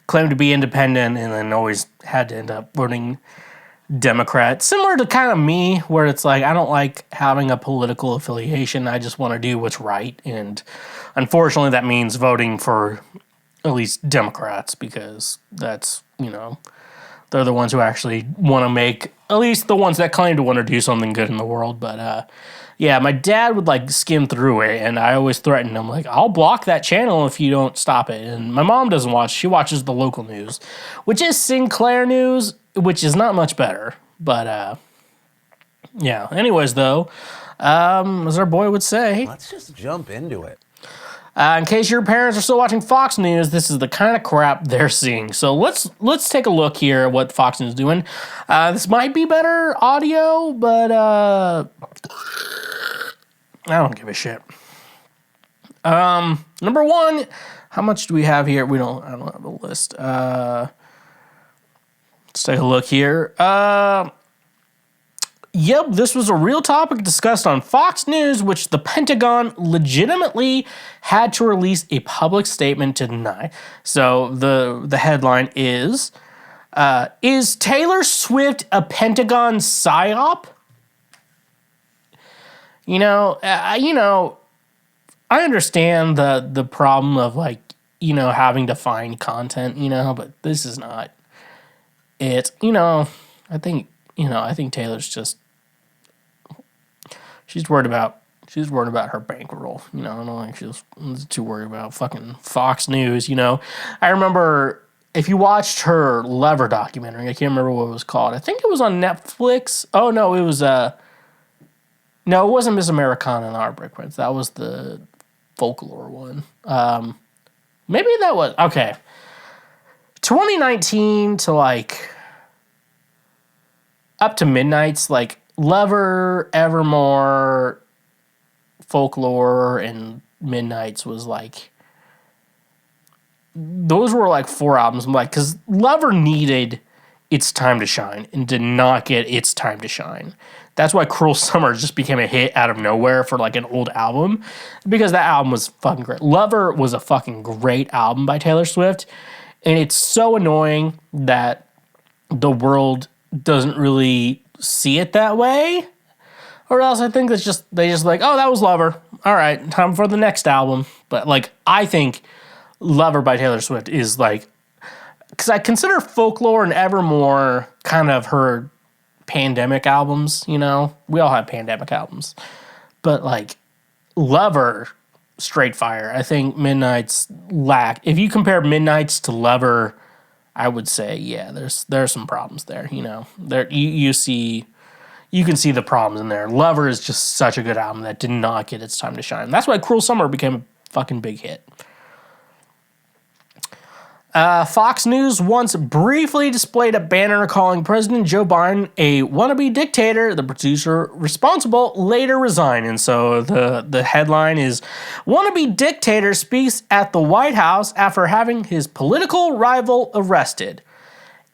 claimed to be independent and then always had to end up voting Democrat. Similar to kind of me, where it's like, I don't like having a political affiliation. I just want to do what's right. And unfortunately, that means voting for at least Democrats, because that's, they're the ones who actually want to make, at least the ones that claim to want to do something good in the world. But yeah, my dad would like skim through it, and I always threatened him, like, I'll block that channel if you don't stop it. And my mom doesn't watch, she watches the local news, which is Sinclair News, which is not much better. But yeah, anyways though, as our boy would say, let's just jump into it. In case your parents are still watching Fox News, this is the kind of crap they're seeing. So let's take a look here at what Fox News is doing. This might be better audio, but I don't give a shit. Number one, how much do we have here? I don't have a list. Let's take a look here. Yep, this was a real topic discussed on Fox News, which the Pentagon legitimately had to release a public statement to deny. So the headline is Taylor Swift a Pentagon psyop? I understand the problem of having to find content, but this is not it. I think Taylor's just, she's worried about her bankroll. I don't think she's too worried about fucking Fox News. I remember, if you watched her Lever documentary, I can't remember what it was called. I think it was on Netflix. Oh no, it was no, it wasn't Miss Americana and the Heartbreak Prince. That was the folklore one. Maybe that was, okay. 2019 to up to Midnight's, Lever, Evermore, Folklore, and Midnight's was those were 4 albums. Because Lever needed its time to shine and did not get its time to shine. That's why Cruel Summer just became a hit out of nowhere for an old album, because that album was fucking great. Lever was a fucking great album by Taylor Swift, and it's so annoying that the world doesn't really see it that way, or else I think they just oh, that was Lover, all right, time for the next album. But I think Lover by Taylor Swift is because I consider Folklore and Evermore kind of her pandemic albums. We all have pandemic albums, but Lover, straight fire. I think Midnight's if you compare Midnight's to Lover, I would say, yeah, there's some problems there. There you can see the problems in there. Lover is just such a good album that did not get its time to shine. That's why Cruel Summer became a fucking big hit. Fox News once briefly displayed a banner calling President Joe Biden a wannabe dictator. The producer responsible later resigned. And so the headline is, wannabe dictator speaks at the White House after having his political rival arrested.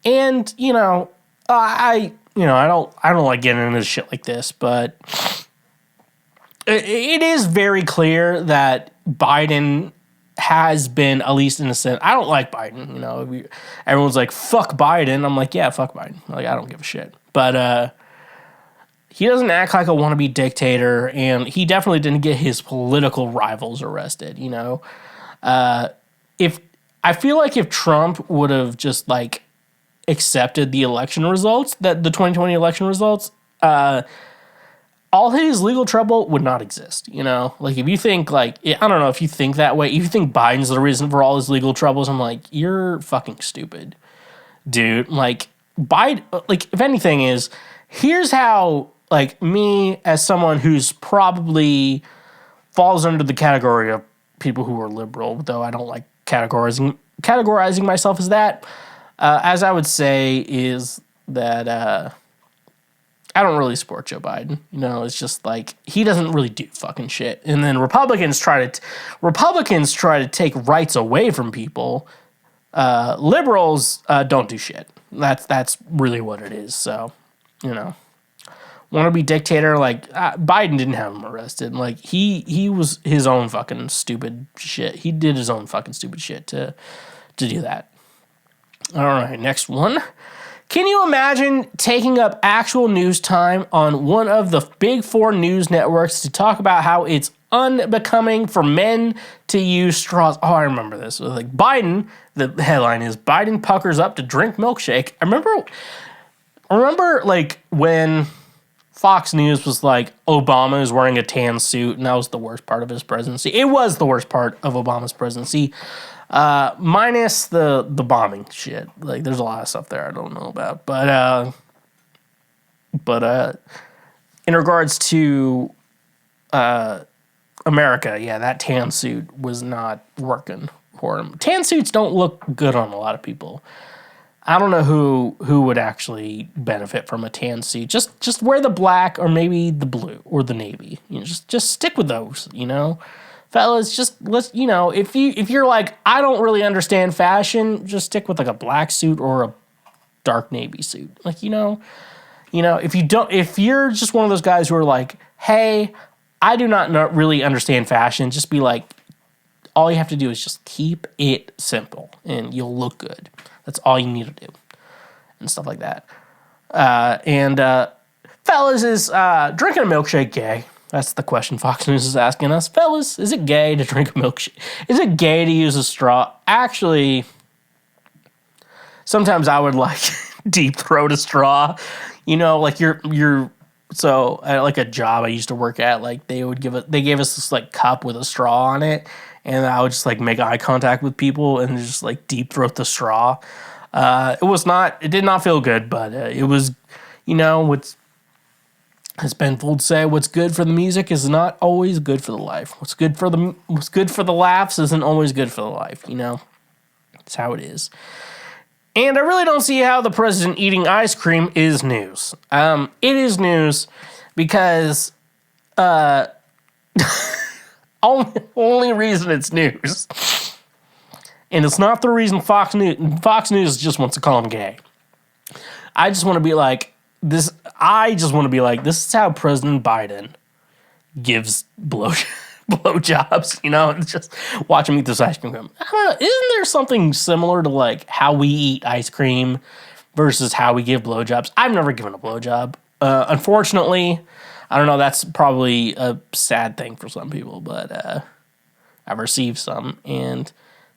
And, I don't like getting into shit like this, but it is very clear that Biden has been, at least in a sense, I don't like Biden. Everyone's like, fuck Biden. I'm like, yeah, fuck Biden. I don't give a shit. But he doesn't act like a wannabe dictator, and he definitely didn't get his political rivals arrested. If I feel like if Trump would have just accepted the election results, that the 2020 election results, all his legal trouble would not exist, if you think, I don't know if you think that way, if you think Biden's the reason for all his legal troubles, I'm like, you're fucking stupid, dude. Biden, if anything is, here's how, me as someone who's probably falls under the category of people who are liberal, though I don't like categorizing myself as that, as I would say is that, I don't really support Joe Biden. It's just he doesn't really do fucking shit. And then Republicans try to take rights away from people. Liberals don't do shit. That's really what it is. So, wannabe dictator, Biden didn't have him arrested. He was his own fucking stupid shit. He did his own fucking stupid shit to do that. All right, next one. Can you imagine taking up actual news time on one of the big four news networks to talk about how it's unbecoming for men to use straws? Oh, I remember this. Like Biden, the headline is Biden puckers up to drink milkshake. I remember like when Fox News was like Obama is wearing a tan suit and that was the worst part of his presidency. It was the worst part of Obama's presidency. Minus the bombing shit. Like, there's a lot of stuff there I don't know about. But in regards to America, yeah, that tan suit was not working for him. Tan suits don't look good on a lot of people. I don't know who would actually benefit from a tan suit. Just wear the black or maybe the blue or the navy. You know, just stick with those, you know? Fellas, if you're like, I don't really understand fashion, just stick with like a black suit or a dark navy suit. Like, if you're just one of those guys who are like, hey, I do not really understand fashion, just be like, all you have to do is just keep it simple and you'll look good. That's all you need to do and stuff like that. Fellas, is drinking a milkshake gay? That's the question Fox News is asking us. Fellas, is it gay to drink a milkshake? Is it gay to use a straw? Actually, sometimes I would like deep throat a straw. You know, like so at like a job I used to work at, like they gave us this like cup with a straw on it, and I would just like make eye contact with people and just like deep throat the straw. It did not feel good, but it was, as Ben Folds say, what's good for the music is not always good for the life. What's good for the laughs isn't always good for the life, you know? That's how it is. And I really don't see how the president eating ice cream is news. It is news because only reason it's news, and it's not the reason Fox News just wants to call him gay. I just want to be like, this is how President Biden gives blowjobs, you know? It's just watch him eat this ice cream. I don't know, isn't there something similar to like how we eat ice cream versus how we give blowjobs? I've never given a blowjob. Unfortunately, I don't know, that's probably a sad thing for some people, but I've received some, and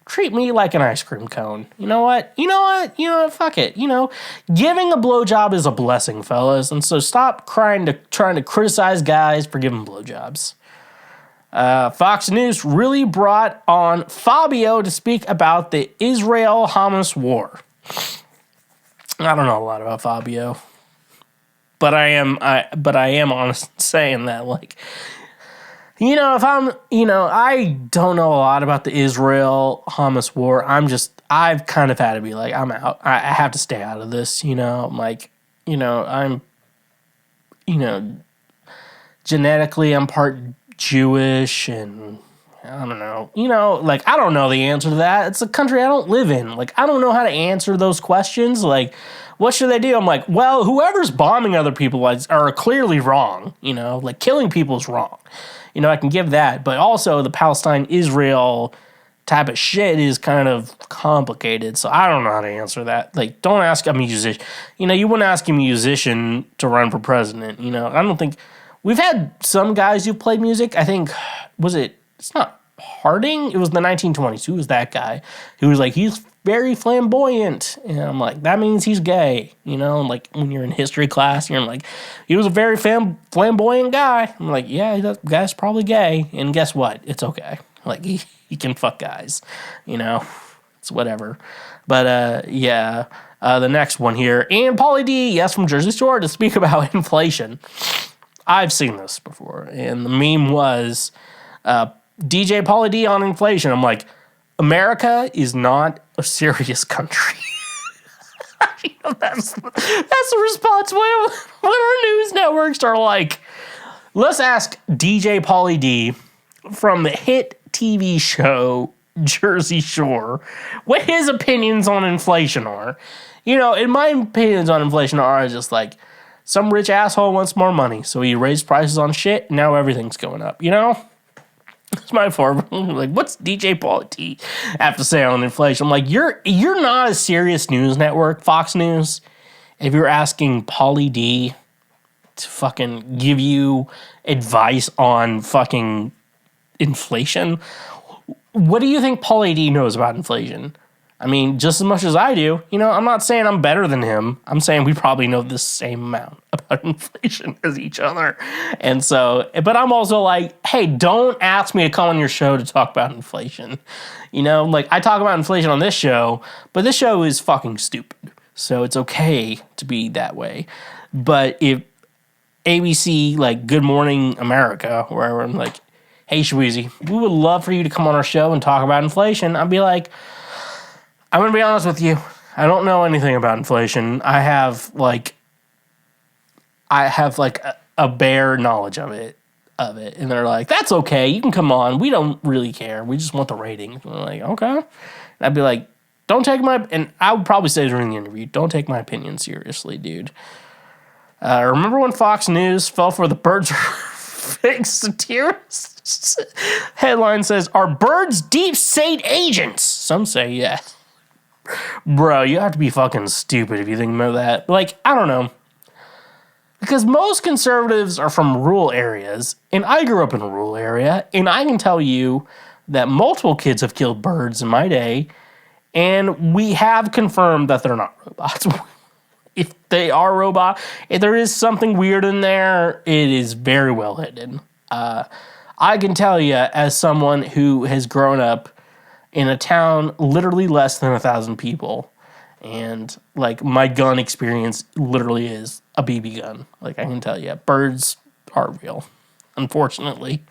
treat me like an ice cream cone. You know what? Fuck it. Giving a blowjob is a blessing, fellas. And so stop trying to criticize guys for giving blowjobs. Fox News really brought on Fabio to speak about the Israel-Hamas war. I don't know a lot about Fabio, but I am honest saying that, like, I don't know a lot about the Israel-Hamas war. I've kind of had to be like, I'm out. I have to stay out of this, I'm like, genetically I'm part Jewish, and I don't know, I don't know the answer to that. It's a country I don't live in. Like, I don't know how to answer those questions. Like, what should they do? I'm like, well, whoever's bombing other people are clearly wrong, like killing people is wrong. I can give that, but also the Palestine-Israel type of shit is kind of complicated, so I don't know how to answer that. Like, don't ask a musician. You wouldn't ask a musician to run for president, I don't think... We've had some guys who played music. I think, it's not Harding? It was the 1920s. Who was that guy? Who was like, he's very flamboyant. And I'm like, that means he's gay. Like when you're in history class, you're like, he was a very flamboyant guy. I'm like, yeah, that guy's probably gay. And guess what? It's okay. Like, he can fuck guys. It's whatever. But, the next one here. And Pauly D, yes, from Jersey Shore, to speak about inflation. I've seen this before. And the meme was... DJ Pauly D on inflation. I'm like, America is not a serious country. That's the response when our news networks are like, let's ask DJ Pauly D from the hit TV show Jersey Shore what his opinions on inflation are. And my opinions on inflation are just like, some rich asshole wants more money, so he raised prices on shit, and now everything's going up, That's my form. Like, what's DJ Pauly D have to say on inflation? I'm like, you're not a serious news network, Fox News. If you're asking Pauly D to fucking give you advice on fucking inflation, what do you think Pauly D knows about inflation? I mean, just as much as I do. You know, I'm not saying I'm better than him. I'm saying we probably know the same amount about inflation as each other. And so, but I'm also like, hey, don't ask me to come on your show to talk about inflation. You know, like, I talk about inflation on this show, but this show is fucking stupid. So it's okay to be that way. But if ABC, like Good Morning America, wherever, I'm like, hey, Schweezy, we would love for you to come on our show and talk about inflation, I'd be like, I'm going to be honest with you. I don't know anything about inflation. I have a bare knowledge of it. And they're like, that's okay. You can come on. We don't really care. We just want the ratings. And I'm like, okay. And I'd be like, don't take and I would probably say during the interview, don't take my opinion seriously, dude. Remember when Fox News fell for the birds are fake satirists? Headline says, are birds deep state agents? Some say yes. Bro, you have to be fucking stupid if you think about that. Like, I don't know. Because most conservatives are from rural areas, and I grew up in a rural area, and I can tell you that multiple kids have killed birds in my day, and we have confirmed that they're not robots. If they are robots, if there is something weird in there, it is very well hidden. I can tell you, as someone who has grown up in a town literally less than 1,000 people, and like my gun experience literally is a BB gun. Like, I can tell you, birds are real. Unfortunately,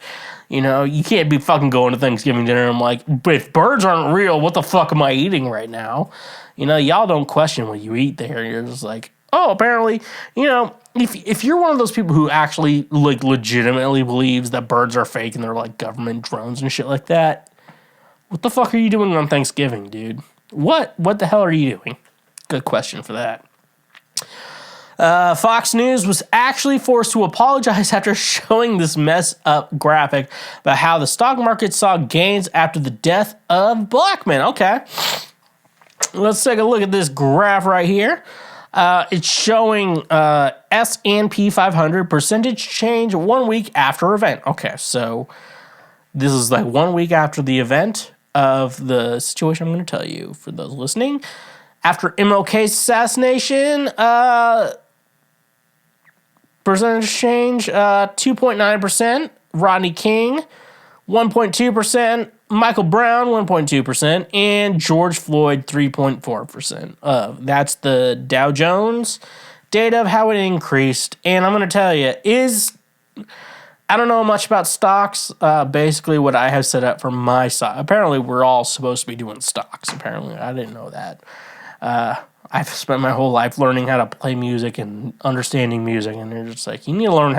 you know, you can't be fucking going to Thanksgiving dinner and I'm like, but if birds aren't real, what the fuck am I eating right now? You know, y'all don't question what you eat there. You're just like, oh, apparently, you know, if you're one of those people who actually like legitimately believes that birds are fake and they're like government drones and shit like that, what the fuck are you doing on Thanksgiving, dude? What the hell are you doing? Good question for that. Fox News was actually forced to apologize after showing this mess up graphic about how the stock market saw gains after the death of black men. Okay. Let's take a look at this graph right here. It's showing S&P 500 percentage change 1 week after event. Okay, so this is like 1 week after the event of the situation I'm going to tell you for those listening. After MLK's assassination, percentage change, 2.9%. Rodney King, 1.2%. Michael Brown, 1.2%. And George Floyd, 3.4%. That's the Dow Jones data of how it increased. And I'm going to tell you, I don't know much about stocks. Basically, what I have set up for my stock. Apparently, we're all supposed to be doing stocks. Apparently, I didn't know that. I've spent my whole life learning how to play music and understanding music, and they're just like, you need to learn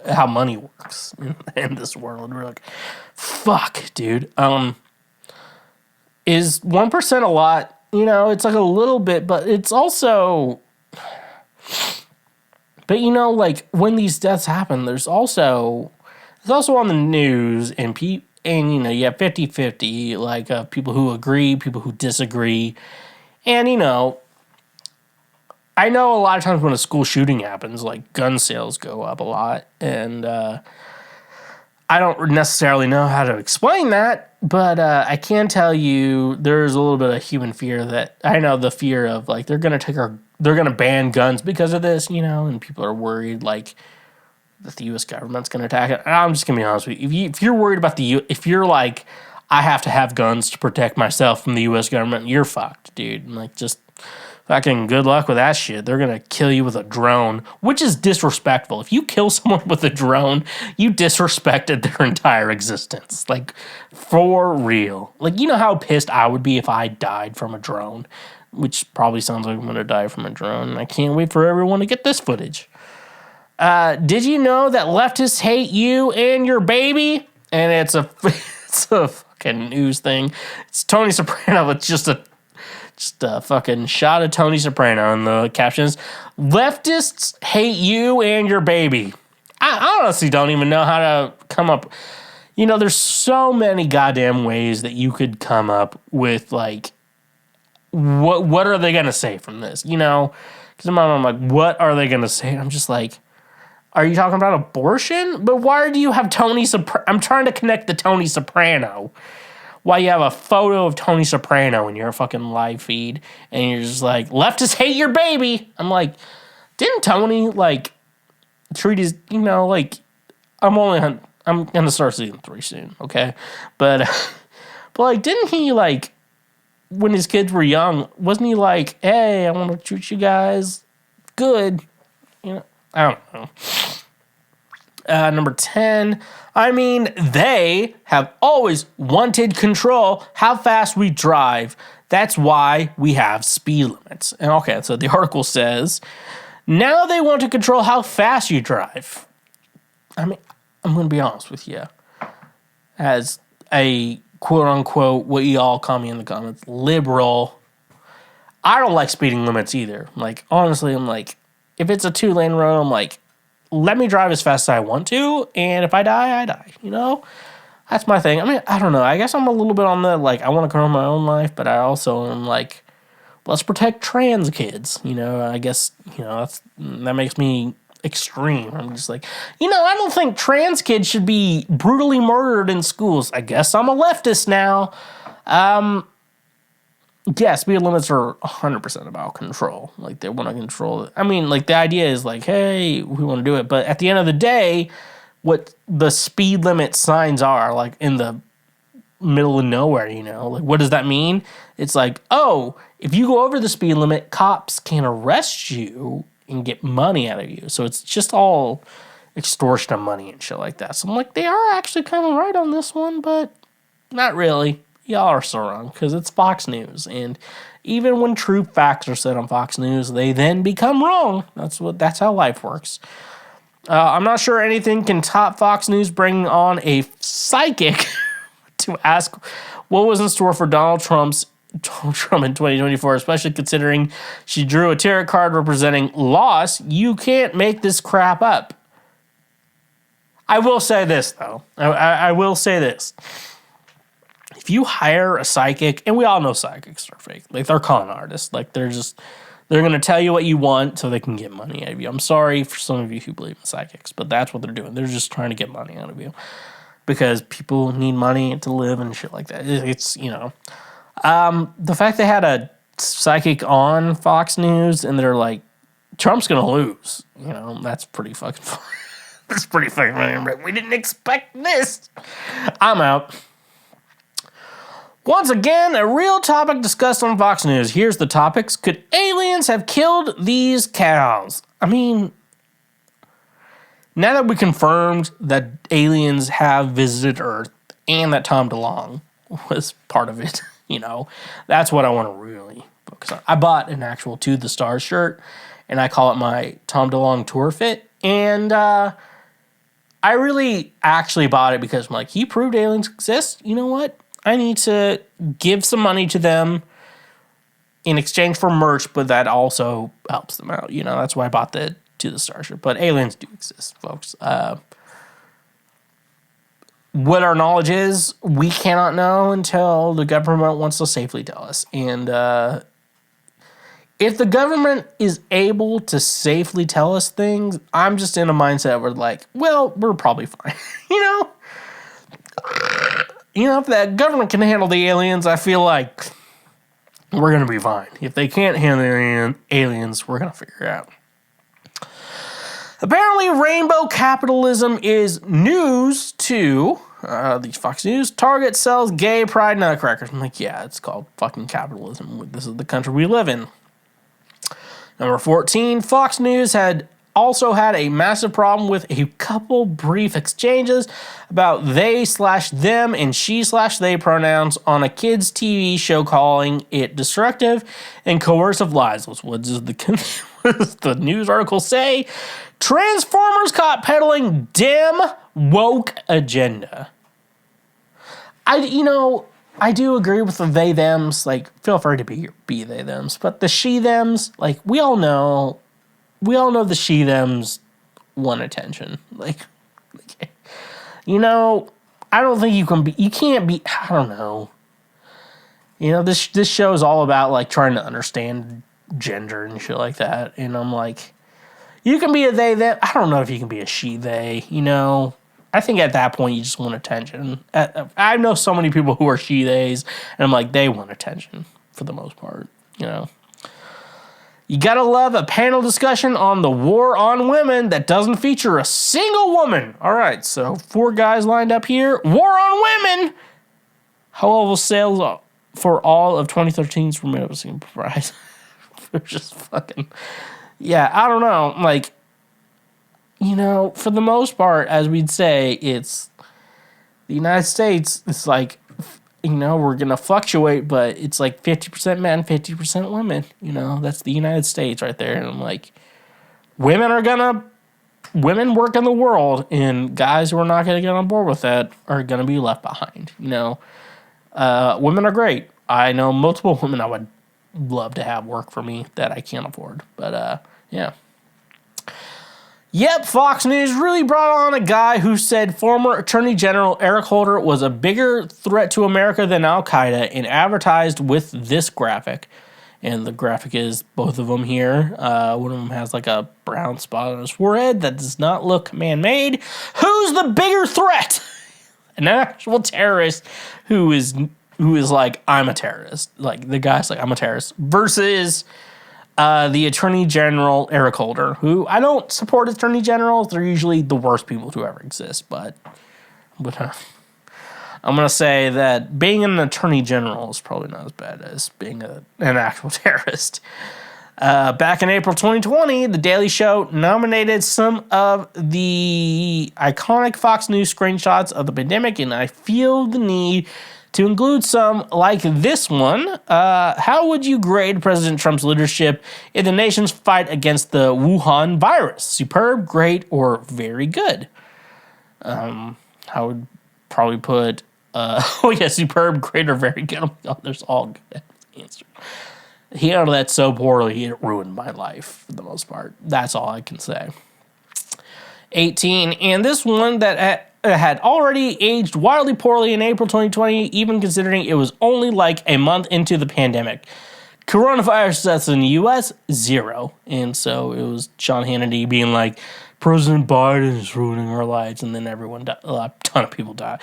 how money works in this world. We're like, fuck, dude. Is 1% a lot? You know, it's like a little bit, but it's also. But you know, like when these deaths happen, it's also on the news, and you know, you have 50-50, like people who agree, people who disagree. And, you know, I know a lot of times when a school shooting happens, like, gun sales go up a lot. And I don't necessarily know how to explain that, but I can tell you there's a little bit of human fear that, I know the fear of, like, they're going to ban guns because of this, you know, and people are worried, like, that the U.S. government's going to attack it. And I'm just going to be honest with you. If you're worried about if you're like, I have to have guns to protect myself from the U.S. government, you're fucked, dude. Like, just fucking good luck with that shit. They're going to kill you with a drone, which is disrespectful. If you kill someone with a drone, you disrespected their entire existence. Like, for real. Like, you know how pissed I would be if I died from a drone, which probably sounds like I'm going to die from a drone. And I can't wait for everyone to get this footage. Did you know that leftists hate you and your baby? And it's a fucking news thing. It's Tony Soprano with just a fucking shot of Tony Soprano in the captions. Leftists hate you and your baby. I honestly don't even know how to come up. You know, there's so many goddamn ways that you could come up with, like, what are they going to say from this? You know, because I'm like, what are they going to say? And I'm just like, are you talking about abortion? But why do you have Tony Soprano? I'm trying to connect the Tony Soprano. Why you have a photo of Tony Soprano in your fucking live feed, and you're just like, leftists hate your baby. I'm like, didn't Tony, like, treat his, you know, like, I'm going to start season 3 soon, okay? But like, didn't he, like, when his kids were young, wasn't he like, hey, I want to treat you guys good? You know, I don't know. Number 10, I mean, they have always wanted control how fast we drive. That's why we have speed limits. And okay, so the article says, now they want to control how fast you drive. I mean, I'm going to be honest with you. As a quote-unquote, what you all call me in the comments, liberal, I don't like speeding limits either. Like, honestly, I'm like, if it's a 2-lane road, I'm like, let me drive as fast as I want to, and if I die, I die, you know? That's my thing. I mean, I don't know. I guess I'm a little bit on the, like, I want to control my own life, but I also am like, let's protect trans kids, you know? I guess, you know, that makes me extreme. I'm just like, you know, I don't think trans kids should be brutally murdered in schools. I guess I'm a leftist now. Yeah, speed limits are 100% about control. Like, they want to control it. I mean, like, the idea is like, hey, we want to do it. But at the end of the day, what the speed limit signs are, like, in the middle of nowhere, you know? Like, what does that mean? It's like, oh, if you go over the speed limit, cops can arrest you and get money out of you. So it's just all extortion of money and shit like that. So I'm like, they are actually kind of right on this one, but not really. Y'all are so wrong, because it's Fox News, and even when true facts are said on Fox News, they then become wrong. That's how life works. I'm not sure anything can top Fox News bringing on a psychic to ask what was in store for Donald Trump in 2024, especially considering she drew a tarot card representing loss. You can't make this crap up. I will say this, though. I will say this. If you hire a psychic, and we all know psychics are fake, like, they're con artists, like, they're going to tell you what you want so they can get money out of you. I'm sorry for some of you who believe in psychics, but that's what they're doing. They're just trying to get money out of you because people need money to live and shit like that. It's, you know, the fact they had a psychic on Fox News and they're like, Trump's going to lose, you know, that's pretty fucking funny. That's pretty fucking funny. We didn't expect this. I'm out. Once again, a real topic discussed on Fox News. Here's the topics. Could aliens have killed these cows? I mean, now that we confirmed that aliens have visited Earth and that Tom DeLonge was part of it, you know, that's what I want to really focus on. I bought an actual To the Stars shirt, and I call it my Tom DeLonge tour fit. And I really actually bought it because I'm like, he proved aliens exist. You know what? I need to give some money to them in exchange for merch, but that also helps them out. You know, that's why I bought the To the Star shirt. But aliens do exist, folks. What our knowledge is, we cannot know until the government wants to safely tell us. And if the government is able to safely tell us things, I'm just in a mindset where, like, well, we're probably fine. You know, if that government can handle the aliens, I feel like we're going to be fine. If they can't handle the aliens, we're going to figure it out. Apparently, rainbow capitalism is news to these Fox News. Target sells gay pride nutcrackers. I'm like, yeah, it's called fucking capitalism. This is the country we live in. Number 14, Fox News had also had a massive problem with a couple brief exchanges about they/them and she/they pronouns on a kids' TV show, calling it destructive and coercive lies. What does the news article say? Transformers caught peddling dim woke agenda. I do agree with the they/thems. Like, feel free to be they/thems, but the she/thems, like, we all know the she/thems want attention. Like, you know, I don't think you can't be, I don't know. You know, this show is all about, like, trying to understand gender and shit like that. And I'm like, you can be a they, them. I don't know if you can be a she, they, you know. I think at that point you just want attention. I know so many people who are she, theys, and I'm like, they want attention for the most part, you know. You gotta love a panel discussion on the war on women that doesn't feature a single woman. All right, so 4 guys lined up here. War on women. How will sales for all of 2013's Remaining Prize? They're just fucking... Yeah, I don't know. Like, you know, for the most part, as we'd say, it's the United States. It's like, you know, we're going to fluctuate, but it's like 50% men, 50% women. You know, that's the United States right there. And I'm like, women work in the world, and guys who are not going to get on board with that are going to be left behind. You know, women are great. I know multiple women I would love to have work for me that I can't afford. But, yeah. Yep, Fox News really brought on a guy who said former Attorney General Eric Holder was a bigger threat to America than Al-Qaeda and advertised with this graphic. And the graphic is both of them here. One of them has like a brown spot on his forehead that does not look man-made. Who's the bigger threat? An actual terrorist who is like, I'm a terrorist. Like, the guy's like, I'm a terrorist. Versus... the Attorney General, Eric Holder, who I don't support Attorney Generals. They're usually the worst people to ever exist. But I'm going to say that being an Attorney General is probably not as bad as being an actual terrorist. Back in April 2020, The Daily Show nominated some of the iconic Fox News screenshots of the pandemic, and I feel the need to include some like this one. How would you grade President Trump's leadership in the nation's fight against the Wuhan virus? Superb, great, or very good? I would probably put, superb, great, or very good. Oh my God, there's all good answers. He handled that so poorly, it ruined my life for the most part. That's all I can say. 18, and this one that had already aged wildly poorly in April 2020, even considering it was only like a month into the pandemic. Coronavirus deaths in the U.S., 0. And so it was Sean Hannity being like, President Biden is ruining our lives, and then everyone died. A ton of people died.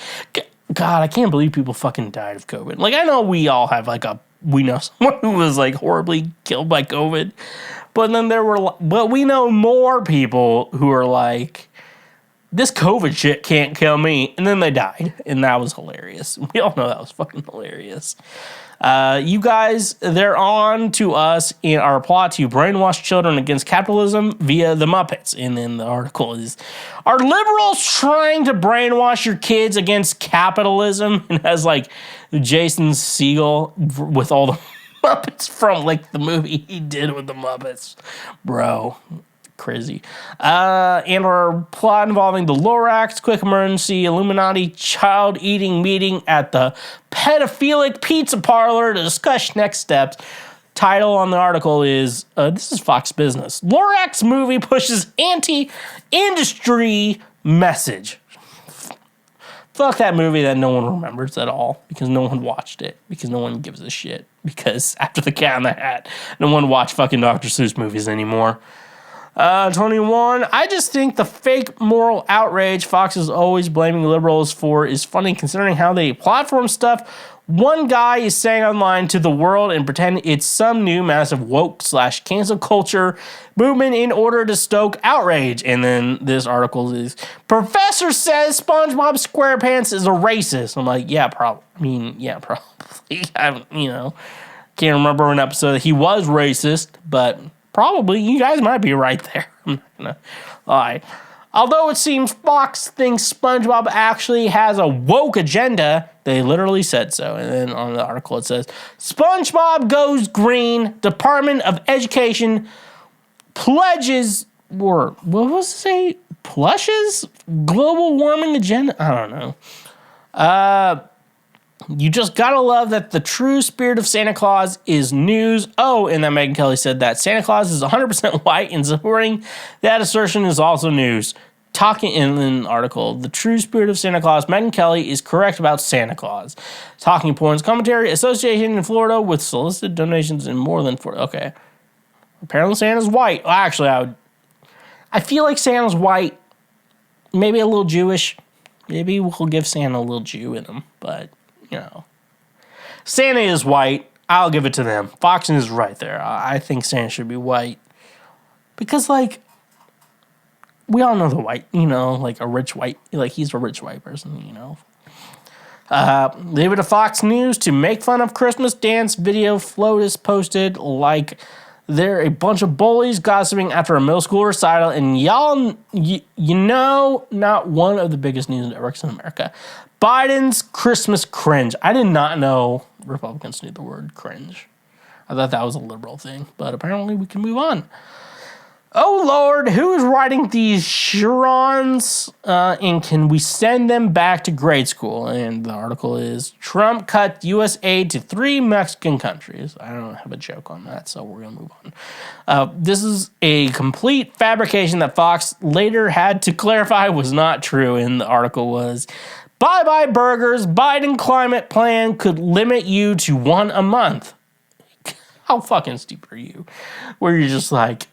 God, I can't believe people fucking died of COVID. Like, I know we all have we know someone who was like horribly killed by COVID, but then but we know more people who are like, this COVID shit can't kill me. And then they died. And that was hilarious. We all know that was fucking hilarious. You guys, they're on to us in our plot to brainwash children against capitalism via the Muppets. And then the article is, are liberals trying to brainwash your kids against capitalism? And has like Jason Segel with all the Muppets from like the movie he did with the Muppets. Bro. Crazy. And our plot involving the Lorax quick emergency Illuminati child eating meeting at the pedophilic pizza parlor to discuss next steps. Title on the article is, this is Fox Business. Lorax movie pushes anti-industry message. Fuck that movie that no one remembers at all because no one watched it, because no one gives a shit, because after The Cat in the Hat, no one watched fucking Dr. Seuss movies anymore. 21, I just think the fake moral outrage Fox is always blaming liberals for is funny considering how they platform stuff one guy is saying online to the world and pretend it's some new massive woke/cancel culture movement in order to stoke outrage. And then this article is, Professor says SpongeBob SquarePants is a racist. I'm like, yeah, probably. Can't remember an episode that he was racist, but probably, you guys might be right there. I'm not gonna lie. Although it seems Fox thinks SpongeBob actually has a woke agenda, they literally said so. And then on the article it says, SpongeBob goes green, Department of Education pledges, or what was it say? Plushes? Global warming agenda? I don't know. You just gotta love that the true spirit of Santa Claus is news. Oh, and then Megyn Kelly said that Santa Claus is 100% white, and supporting that assertion is also news. talking in an article, the true spirit of Santa Claus, Megyn Kelly is correct about Santa Claus. Talking points, commentary, association in Florida with solicited donations in more than 40. Okay. Apparently Santa's white. Well, actually, I feel like Santa's white, maybe a little Jewish. Maybe we'll give Santa a little Jew in him, but, you know. Santa is white. I'll give it to them. Fox News is right there. I think Santa should be white. Because, like, we all know the white, you know, like a rich white, like he's a rich white person, you know. Leave it to Fox News to make fun of Christmas dance video Flotus posted like they're a bunch of bullies gossiping after a middle school recital, and y'all, you know, not one of the biggest news networks in America. Biden's Christmas cringe. I did not know Republicans knew the word cringe. I thought that was a liberal thing, but apparently we can move on. Oh, Lord, who is writing these charons, and can we send them back to grade school? And the article is, Trump cut U.S. aid to 3 Mexican countries. I don't have a joke on that, so we're going to move on. This is a complete fabrication that Fox later had to clarify was not true, and the article was, bye-bye burgers, Biden climate plan could limit you to 1 a month. How fucking stupid are you? Where you're just like,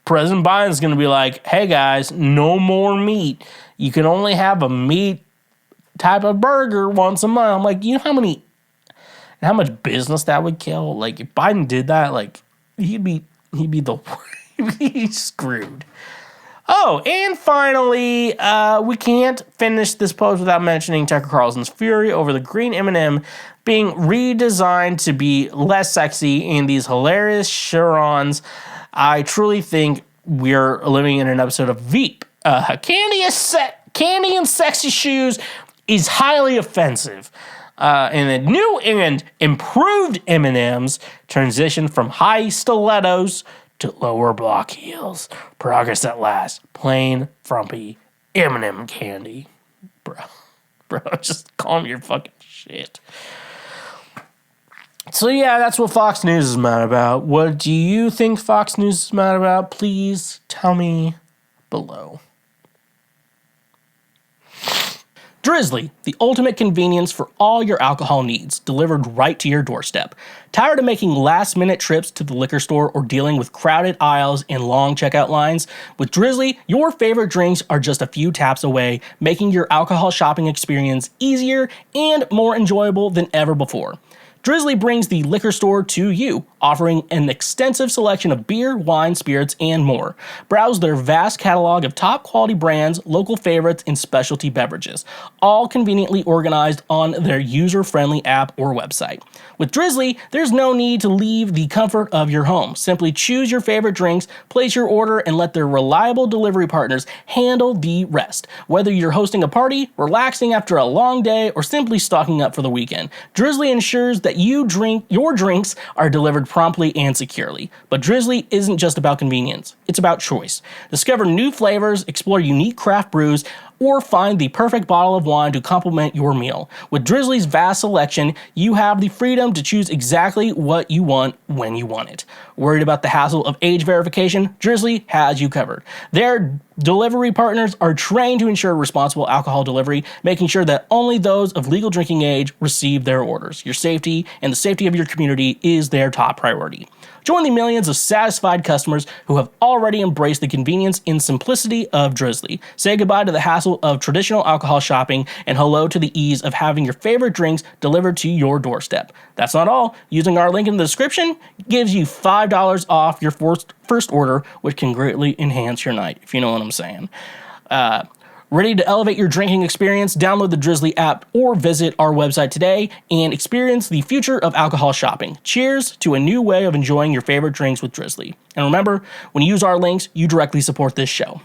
President Biden's going to be like, hey guys, no more meat. You can only have a meat type of burger once a month. I'm like, you know how much business that would kill? Like, if Biden did that, like, he'd be screwed. Oh, and finally, we can't finish this post without mentioning Tucker Carlson's fury over the green M&M being redesigned to be less sexy in these hilarious charons. I truly think we're living in an episode of Veep. Candy and sexy shoes is highly offensive. And the new and improved M&Ms transition from high stilettos to lower block heels. Progress at last. Plain, frumpy M&M candy. Bro, just calm your fucking shit. So yeah, that's what Fox News is mad about. What do you think Fox News is mad about? Please tell me below. Drizly, the ultimate convenience for all your alcohol needs, delivered right to your doorstep. Tired of making last-minute trips to the liquor store or dealing with crowded aisles and long checkout lines? With Drizly, your favorite drinks are just a few taps away, making your alcohol shopping experience easier and more enjoyable than ever before. Drizly brings the liquor store to you, offering an extensive selection of beer, wine, spirits, and more. Browse their vast catalog of top-quality brands, local favorites, and specialty beverages, all conveniently organized on their user-friendly app or website. With Drizly, there's no need to leave the comfort of your home. Simply choose your favorite drinks, place your order, and let their reliable delivery partners handle the rest. Whether you're hosting a party, relaxing after a long day, or simply stocking up for the weekend, Drizly ensures that your drinks are delivered promptly and securely. But Drizly isn't just about convenience, it's about choice. Discover new flavors, explore unique craft brews, or find the perfect bottle of wine to complement your meal. With Drizly's vast selection, you have the freedom to choose exactly what you want when you want it. Worried about the hassle of age verification? Drizly has you covered. Their delivery partners are trained to ensure responsible alcohol delivery, making sure that only those of legal drinking age receive their orders. Your safety and the safety of your community is their top priority. Join the millions of satisfied customers who have already embraced the convenience and simplicity of Drizly. Say goodbye to the hassle of traditional alcohol shopping and hello to the ease of having your favorite drinks delivered to your doorstep. That's not all. Using our link in the description gives you $5 off your first order, which can greatly enhance your night, if you know what I'm saying. Ready to elevate your drinking experience? Download the Drizly app or visit our website today and experience the future of alcohol shopping. Cheers to a new way of enjoying your favorite drinks with Drizly. And remember, when you use our links, you directly support this show.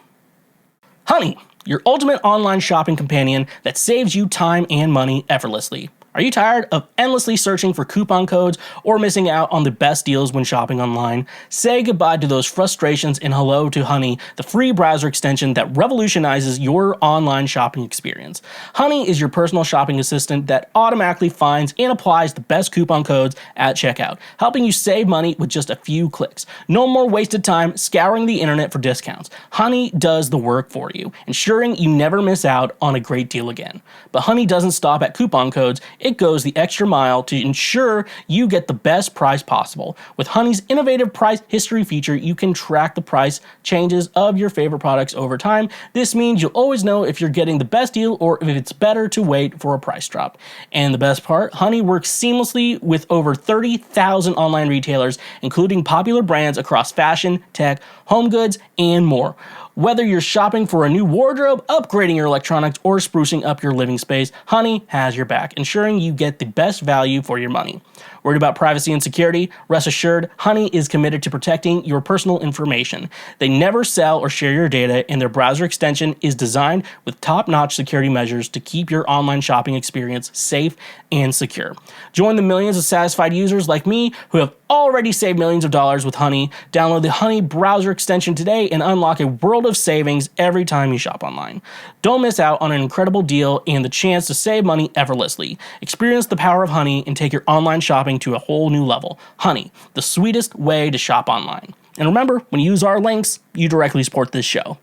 Honey, your ultimate online shopping companion that saves you time and money effortlessly. Are you tired of endlessly searching for coupon codes or missing out on the best deals when shopping online? Say goodbye to those frustrations and hello to Honey, the free browser extension that revolutionizes your online shopping experience. Honey is your personal shopping assistant that automatically finds and applies the best coupon codes at checkout, helping you save money with just a few clicks. No more wasted time scouring the internet for discounts. Honey does the work for you, ensuring you never miss out on a great deal again. But Honey doesn't stop at coupon codes. It goes the extra mile to ensure you get the best price possible. With Honey's innovative price history feature, you can track the price changes of your favorite products over time. This means you'll always know if you're getting the best deal or if it's better to wait for a price drop. And the best part, Honey works seamlessly with over 30,000 online retailers, including popular brands across fashion, tech, home goods, and more. Whether you're shopping for a new wardrobe, upgrading your electronics, or sprucing up your living space, Honey has your back, ensuring you get the best value for your money. Worried about privacy and security? Rest assured, Honey is committed to protecting your personal information. They never sell or share your data, and their browser extension is designed with top-notch security measures to keep your online shopping experience safe and secure. Join the millions of satisfied users like me who have already saved millions of dollars with Honey. Download the Honey browser extension today and unlock a world of savings every time you shop online. Don't miss out on an incredible deal and the chance to save money effortlessly. Experience the power of Honey and take your online shopping to a whole new level. Honey, the sweetest way to shop online. And remember, when you use our links, you directly support this show.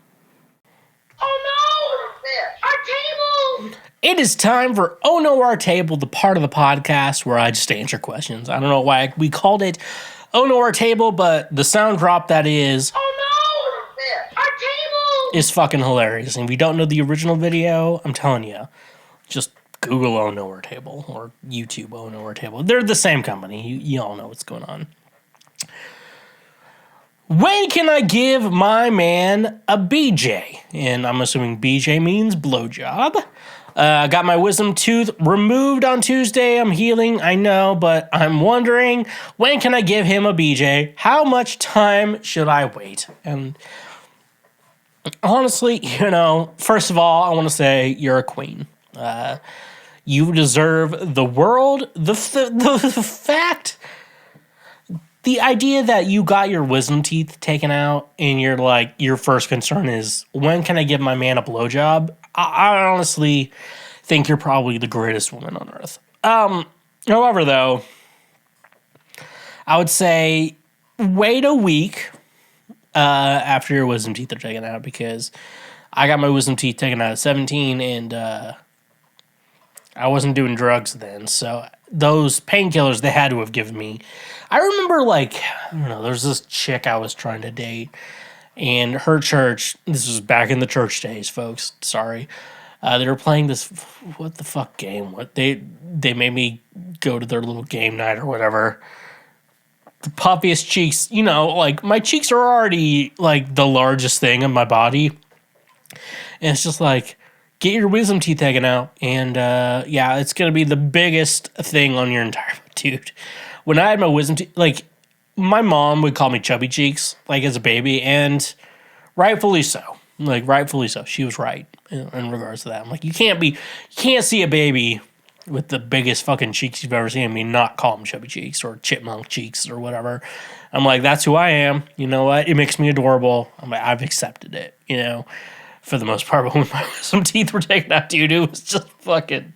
Oh no! Our table! It is time for Oh No, Our Table, the part of the podcast where I just answer questions. I don't know why we called it Oh No, Our Table, but the sound drop that is Oh no! Our table! is fucking hilarious. And if you don't know the original video, I'm telling you, just Google Oh No, Our Table or YouTube Oh No, Our Table. They're the same company. You all know what's going on. When can I give my man a BJ? And I'm assuming BJ means blowjob. I got my wisdom tooth removed on Tuesday. I'm healing, I know, but I'm wondering, when can I give him a BJ? How much time should I wait? And honestly, first of all, I want to say you're a queen. You deserve the world. The fact, the idea that you got your wisdom teeth taken out and you're like, your first concern is, when can I give my man a blowjob? I honestly think you're probably the greatest woman on earth. However, though, I would say wait a week after your wisdom teeth are taken out, because I got my wisdom teeth taken out at 17 and I wasn't doing drugs then. So those painkillers they had to have given me. I remember, there's this chick I was trying to date. And her church, this was back in the church days, folks, sorry. They were playing this, what the fuck game? They made me go to their little game night or whatever. The puffiest cheeks, my cheeks are already, the largest thing in my body. And it's just get your wisdom teeth taken out. And, it's going to be the biggest thing on your entire, dude. When I had my wisdom teeth, my mom would call me chubby cheeks, as a baby, and rightfully so. Rightfully so. She was right in regards to that. I'm you can't see a baby with the biggest fucking cheeks you've ever seen me not call them chubby cheeks or chipmunk cheeks or whatever. I'm that's who I am. You know what? It makes me adorable. I've accepted it, for the most part. But when my wisdom teeth were taken out, dude, it was just fucking,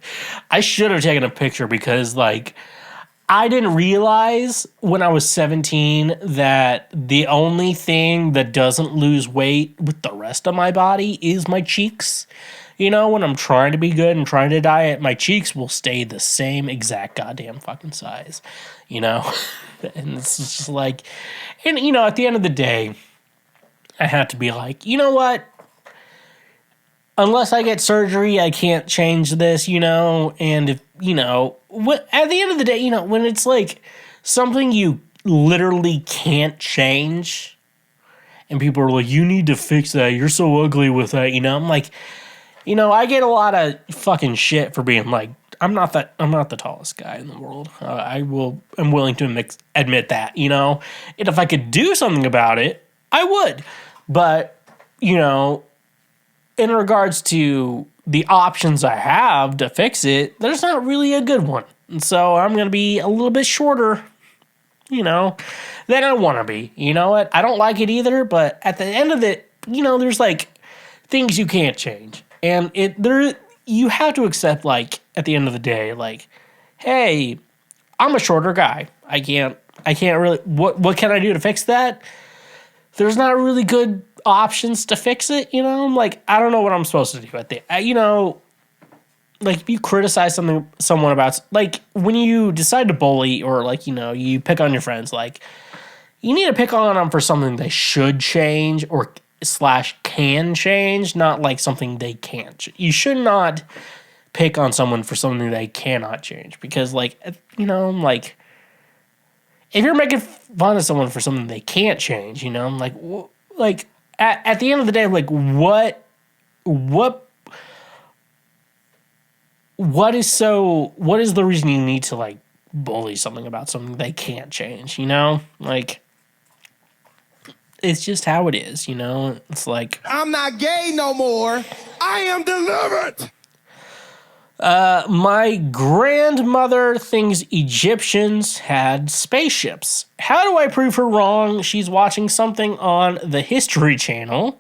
I should have taken a picture because, I didn't realize when I was 17 that the only thing that doesn't lose weight with the rest of my body is my cheeks. When I'm trying to be good and trying to diet, my cheeks will stay the same exact goddamn fucking size, And it's just and at the end of the day, I had to be you know what? Unless I get surgery, I can't change this, and if, at the end of the day, when it's something you literally can't change and people are you need to fix that. You're so ugly with that, I'm I get a lot of fucking shit for being I'm not the tallest guy in the world. I'm willing to admit that, and if I could do something about it, I would. But, in regards to the options I have to fix it, there's not really a good one. And so I'm going to be a little bit shorter, than I want to be. You know what? I don't like it either, but at the end of it, there's like things you can't change. And you have to accept, like, at the end of the day, like, hey, I'm a shorter guy. I can't really, what can I do to fix that? There's not really good options to fix it, like, I don't know what I'm supposed to do at the, like, if you criticize someone about, like, when you decide to bully or, like, you pick on your friends, like, you need to pick on them for something they should change or / can change, not like something they can't. You should not pick on someone for something they cannot change because, like, like, if you're making fun of someone for something they can't change, like at the end of the day, like, what is the reason you need to, like, bully something about something they can't change, like, it's just how it is, it's like, I'm not gay no more. I am delivered. My grandmother thinks Egyptians had spaceships. How do I prove her wrong? She's watching something on the History Channel,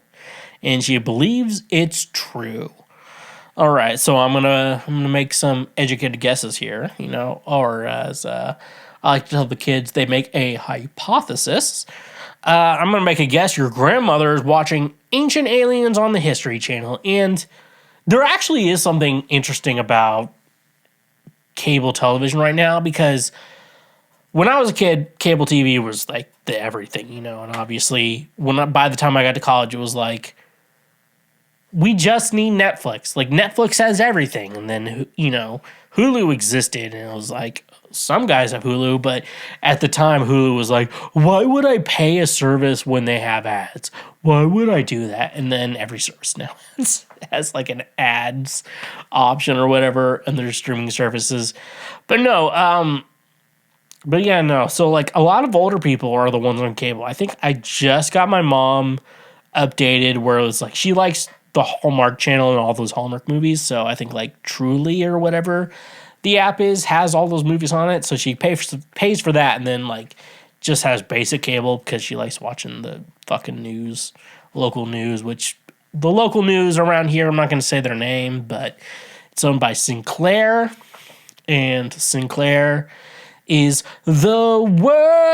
and she believes it's true. All right, so I'm gonna make some educated guesses here, or as I like to tell the kids, they make a hypothesis. I'm gonna make a guess. Your grandmother is watching Ancient Aliens on the History Channel, and there actually is something interesting about cable television right now because when I was a kid, cable TV was like the everything, and obviously by the time I got to college, it was like, we just need Netflix. Like, Netflix has everything. And then, Hulu existed, and it was like, some guys have Hulu, but at the time, Hulu was like, why would I pay a service when they have ads? Why would I do that? And then every service now has like an ads option or whatever, and their streaming services. But no, but yeah, no. So, like, a lot of older people are the ones on cable. I think I just got my mom updated where it was like, she likes the Hallmark Channel and all those Hallmark movies. So I think, like, Truly or whatever the app has all those movies on it. So she pays for that, and then, like, just has basic cable because she likes watching the fucking news, local news, which the local news around here, I'm not going to say their name, but it's owned by Sinclair, and Sinclair is the worst.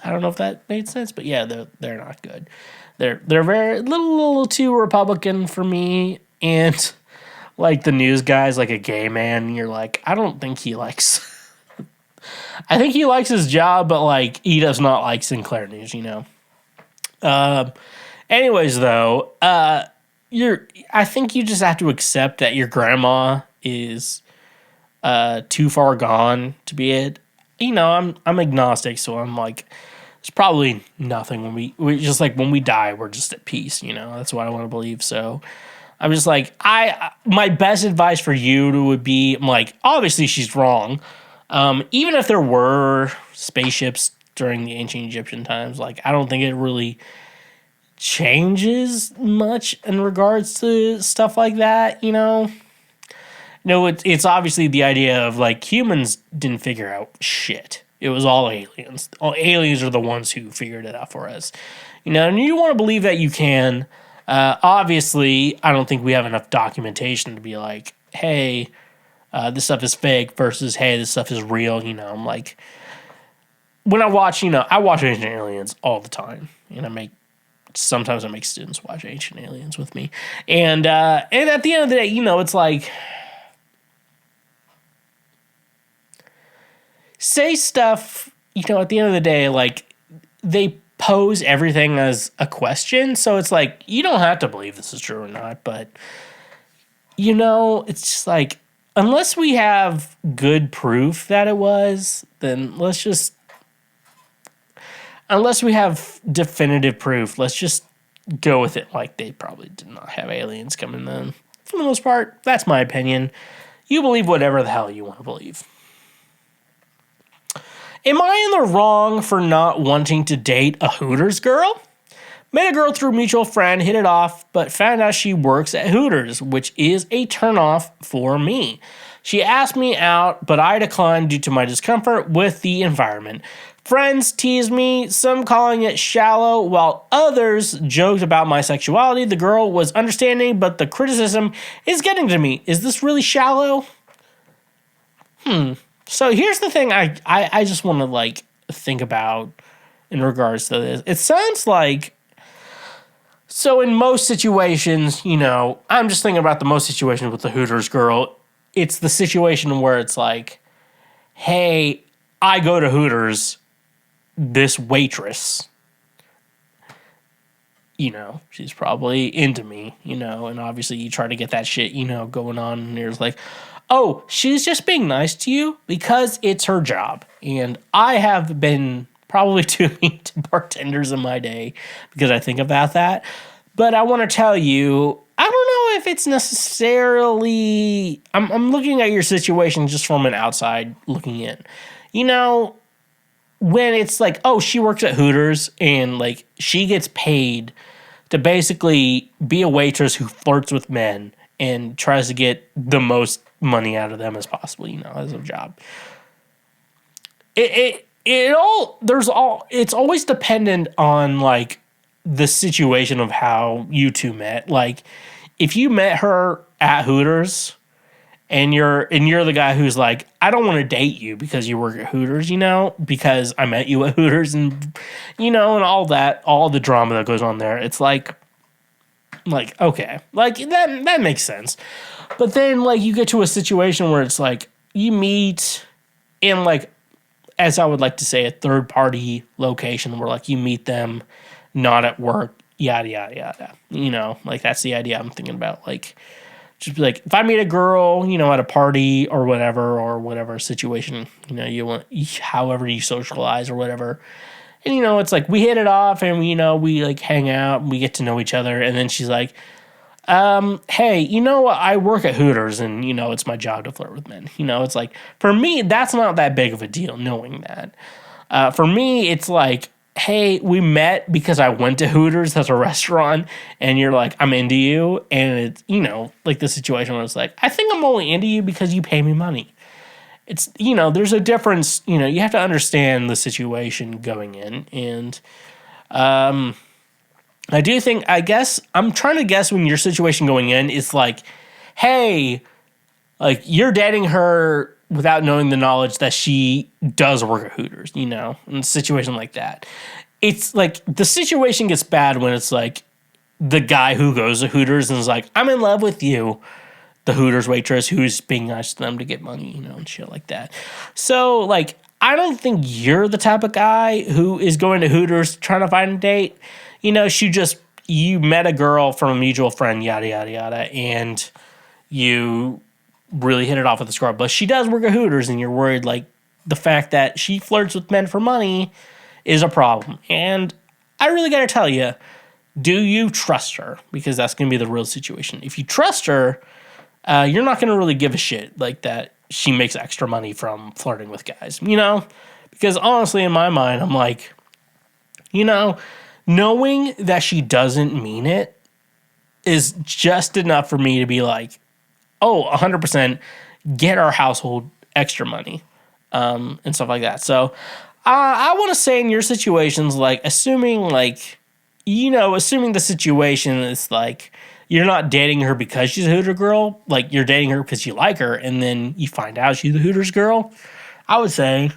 I don't know if that made sense, but yeah, they're not good. They're very little too Republican for me, and like the news guy's like a gay man, and you're like, I don't think he likes. I think he likes his job, but like he does not like Sinclair News, Anyways, though, I think you just have to accept that your grandma is too far gone to be it. I'm agnostic, so I'm like, it's probably nothing when we just like when we die, we're just at peace. That's what I want to believe. So I'm just like, my best advice for you would be, I'm like, obviously she's wrong. Even if there were spaceships during the ancient Egyptian times, like, I don't think it really changes much in regards to stuff like that, No, it's obviously the idea of, like, humans didn't figure out shit. It was all aliens. All aliens are the ones who figured it out for us. And you want to believe that you can. Obviously, I don't think we have enough documentation to be like, hey, this stuff is fake versus, hey, this stuff is real. I'm like, when I watch Ancient Aliens all the time. And sometimes I make students watch Ancient Aliens with me. And at the end of the day, it's like, say stuff, at the end of the day, like, they pose everything as a question. So it's like, you don't have to believe this is true or not, but, it's just like, unless we have good proof that it was, then unless we have definitive proof, let's just go with it like they probably did not have aliens coming in. For the most part, that's my opinion. You believe whatever the hell you want to believe. Am I in the wrong for not wanting to date a Hooters girl? Met a girl through a mutual friend, hit it off, but found out she works at Hooters, which is a turnoff for me. She asked me out, but I declined due to my discomfort with the environment. Friends teased me, some calling it shallow, while others joked about my sexuality. The girl was understanding, but the criticism is getting to me. Is this really shallow? So here's the thing I just want to, like, think about in regards to this. It sounds like, so in most situations, you know, I'm just thinking about the most situations with the Hooters girl. It's the situation where it's like, hey, I go to Hooters, this waitress, you know, she's probably into me, you know, and obviously you try to get that shit, you know, going on, and there's like, oh, she's just being nice to you because it's her job. And I have been probably too mean to bartenders in my day because I think about that. But I want to tell you, I don't know if it's necessarily, I'm looking at your situation just from an outside looking in. You know, when it's like, oh, she works at Hooters and like she gets paid to basically be a waitress who flirts with men and tries to get the most money out of them as possible, you know, as a job. It's always dependent on like the situation of how you two met. Like if you met her at Hooters and you're the guy who's like, I don't want to date you because you work at Hooters, you know, because I met you at Hooters and, you know, and all the drama that goes on there. It's like, okay, like that makes sense. But then like you get to a situation where it's like you meet in like, as I would like to say, a third party location where like you meet them not at work, yada, yada, yada. You know, like that's the idea I'm thinking about. Like, just be like, if I meet a girl, you know, at a party or whatever situation, you know, you want, however you socialize or whatever. And, you know, it's like we hit it off and, you know, we like hang out and we get to know each other. And then she's like, hey, you know, I work at Hooters and, you know, it's my job to flirt with men. You know, it's like, for me, that's not that big of a deal knowing that. For me, it's like, hey, we met because I went to Hooters as a restaurant and you're like, I'm into you. And it's, you know, like the situation where it's like, I think I'm only into you because you pay me money. It's, you know, there's a difference, you know, you have to understand the situation going in. And I do think, I guess, I'm trying to guess when your situation going in is like, hey, like you're dating her without knowing the knowledge that she does work at Hooters, you know, in a situation like that. It's like the situation gets bad when it's like the guy who goes to Hooters and is like, I'm in love with you, the Hooters waitress who's being nice to them to get money, you know, and shit like that. So, like, I don't think you're the type of guy who is going to Hooters trying to find a date. You know, you met a girl from a mutual friend, yada, yada, yada, and you really hit it off with this girl. But she does work at Hooters, and you're worried, like, the fact that she flirts with men for money is a problem. And I really got to tell you, do you trust her? Because that's going to be the real situation. If you trust her, you're not going to really give a shit like that she makes extra money from flirting with guys, you know? Because honestly, in my mind, I'm like, you know, knowing that she doesn't mean it is just enough for me to be like, oh, 100% get our household extra money and stuff like that. So I want to say in your situations, like, assuming the situation is like, you're not dating her because she's a Hooter girl, like you're dating her because you like her, and then you find out she's a Hooters girl, I would say,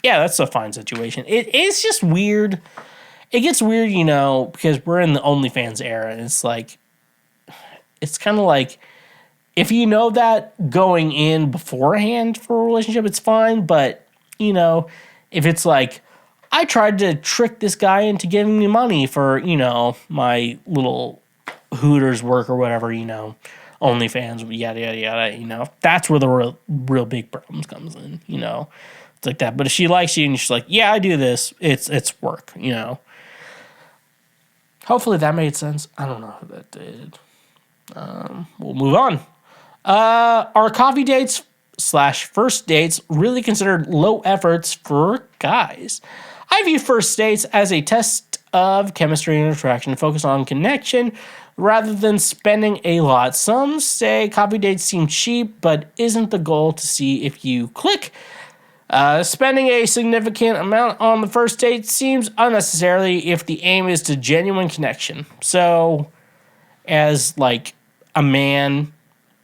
yeah, that's a fine situation. It's just weird. It gets weird, you know, because we're in the OnlyFans era, and it's like, it's kind of like, if you know that going in beforehand for a relationship, it's fine, but, you know, if it's like, I tried to trick this guy into giving me money for, you know, my little Hooters work or whatever, you know, OnlyFans, yada, yada, yada, you know, that's where the real big problems comes in, you know, it's like that. But if she likes you and she's like, yeah, I do this, it's work, you know. Hopefully that made sense. I don't know if that did. We'll move on. Are coffee dates / first dates really considered low efforts for guys? I view first dates as a test of chemistry and attraction. Focus on connection rather than spending a lot. Some say coffee dates seem cheap, but isn't the goal to see if you click? Spending a significant amount on the first date seems unnecessarily if the aim is to genuine connection. So, as like a man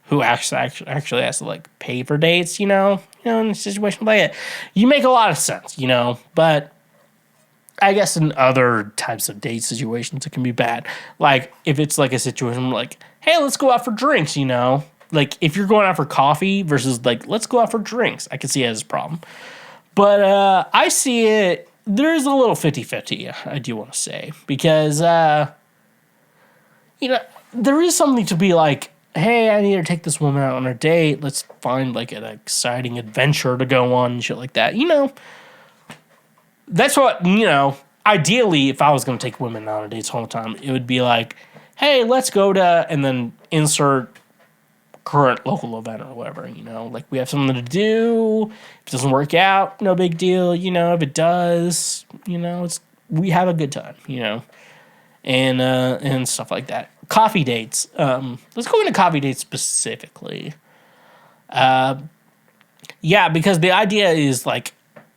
who actually has to like pay for dates, in a situation like that, you make a lot of sense, But I guess in other types of date situations, it can be bad. Like if it's like a situation like, hey, let's go out for drinks, Like if you're going out for coffee versus like, let's go out for drinks, I can see it as a problem. But I see it, there's a little 50-50, I do want to say. Because, there is something to be like, hey, I need to take this woman out on a date. Let's find like an exciting adventure to go on and shit like that. That's what, ideally, if I was going to take women out on dates all the time, it would be like, hey, let's go to, and then insert current local event or whatever, like we have something to do. If it doesn't work out, no big deal. If it does, we have a good time, and stuff like that. Coffee dates. Let's go into coffee dates specifically. Yeah, because the idea is like,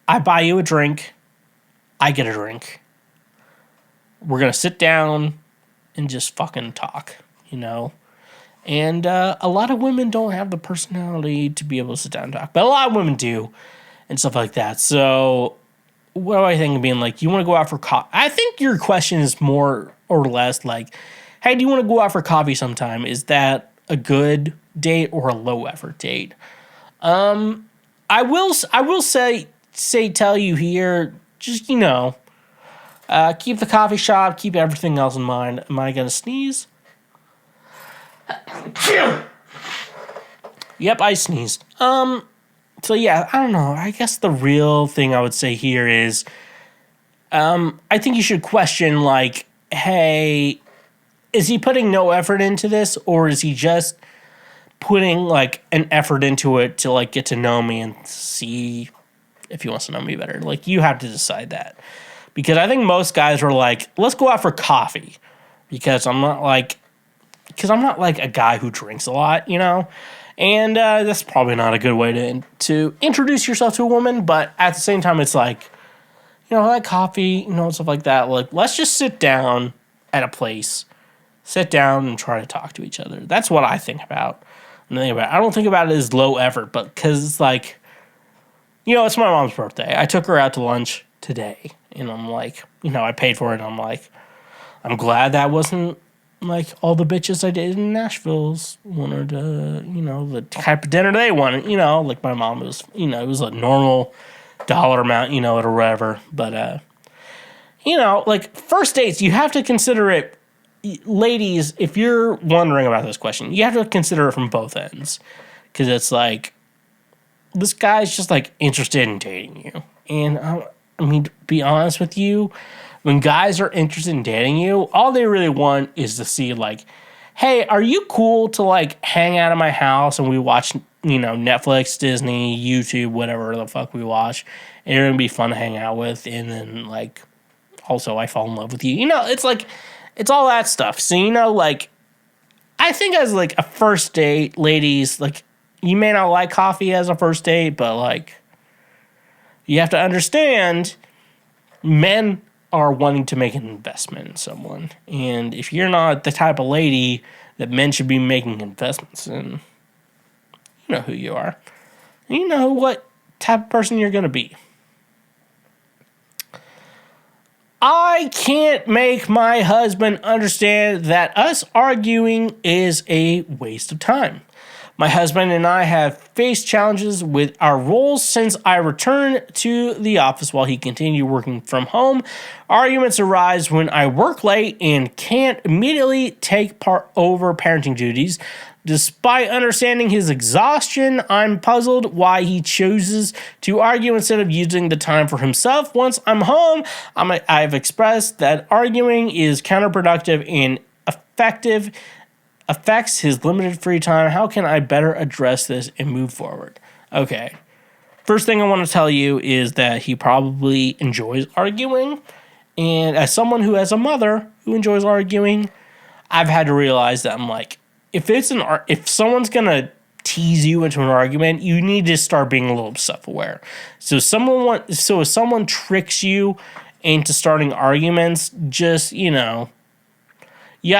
I buy you a drink, I get a drink. We're gonna sit down and just fucking talk, And a lot of women don't have the personality to be able to sit down and talk, but a lot of women do, and stuff like that. So, what do I think of being like, you want to go out for coffee? I think your question is more or less like, hey, do you want to go out for coffee sometime? Is that a good date or a low effort date? I will tell you here, just, keep the coffee shop, keep everything else in mind. Am I going to sneeze? Yep, I sneezed. So yeah, I don't know. I guess the real thing I would say here is, I think you should question, like, hey, is he putting no effort into this, or is he just putting, like, an effort into it to, like, get to know me and see if he wants to know me better? Like, you have to decide that. Because I think most guys are like, let's go out for coffee. Because I'm not like a guy who drinks a lot, And that's probably not a good way to introduce yourself to a woman. But at the same time, it's like, I like coffee, stuff like that. Like, let's just sit down at a place. Sit down and try to talk to each other. That's what I think about. I don't think about it as low effort, but because it's like, it's my mom's birthday. I took her out to lunch today. And I'm like, I paid for it. And I'm like, I'm glad that wasn't like all the bitches I dated in Nashville's wanted to, the type of dinner they wanted, like my mom was, it was a normal dollar amount, or whatever. But, like first dates, you have to consider it, ladies, if you're wondering about this question, you have to consider it from both ends. Because it's like, this guy's just like interested in dating you. And to be honest with you, when guys are interested in dating you, all they really want is to see, like, hey, are you cool to, like, hang out at my house and we watch, Netflix, Disney, YouTube, whatever the fuck we watch, and you're going to be fun to hang out with, and then, like, also I fall in love with you. It's like, it's all that stuff. So, like, I think as, like, a first date, ladies, like, you may not like coffee as a first date, but, like, you have to understand, men are wanting to make an investment in someone. And if you're not the type of lady that men should be making investments in, you know who you are. And you know what type of person you're going to be. I can't make my husband understand that us arguing is a waste of time. My husband and I have faced challenges with our roles since I returned to the office while he continued working from home. Arguments arise when I work late and can't immediately take part over parenting duties. Despite understanding his exhaustion, I'm puzzled why he chooses to argue instead of using the time for himself. Once I'm home, I've expressed that arguing is counterproductive and affects his limited free time. How can I better address this and move forward? Okay. First thing I want to tell you is that he probably enjoys arguing, And as someone who has a mother who enjoys arguing, I've had to realize that I'm like, if someone's gonna tease you into an argument, you need to start being a little self-aware. So if someone tricks you into starting arguments, just, you have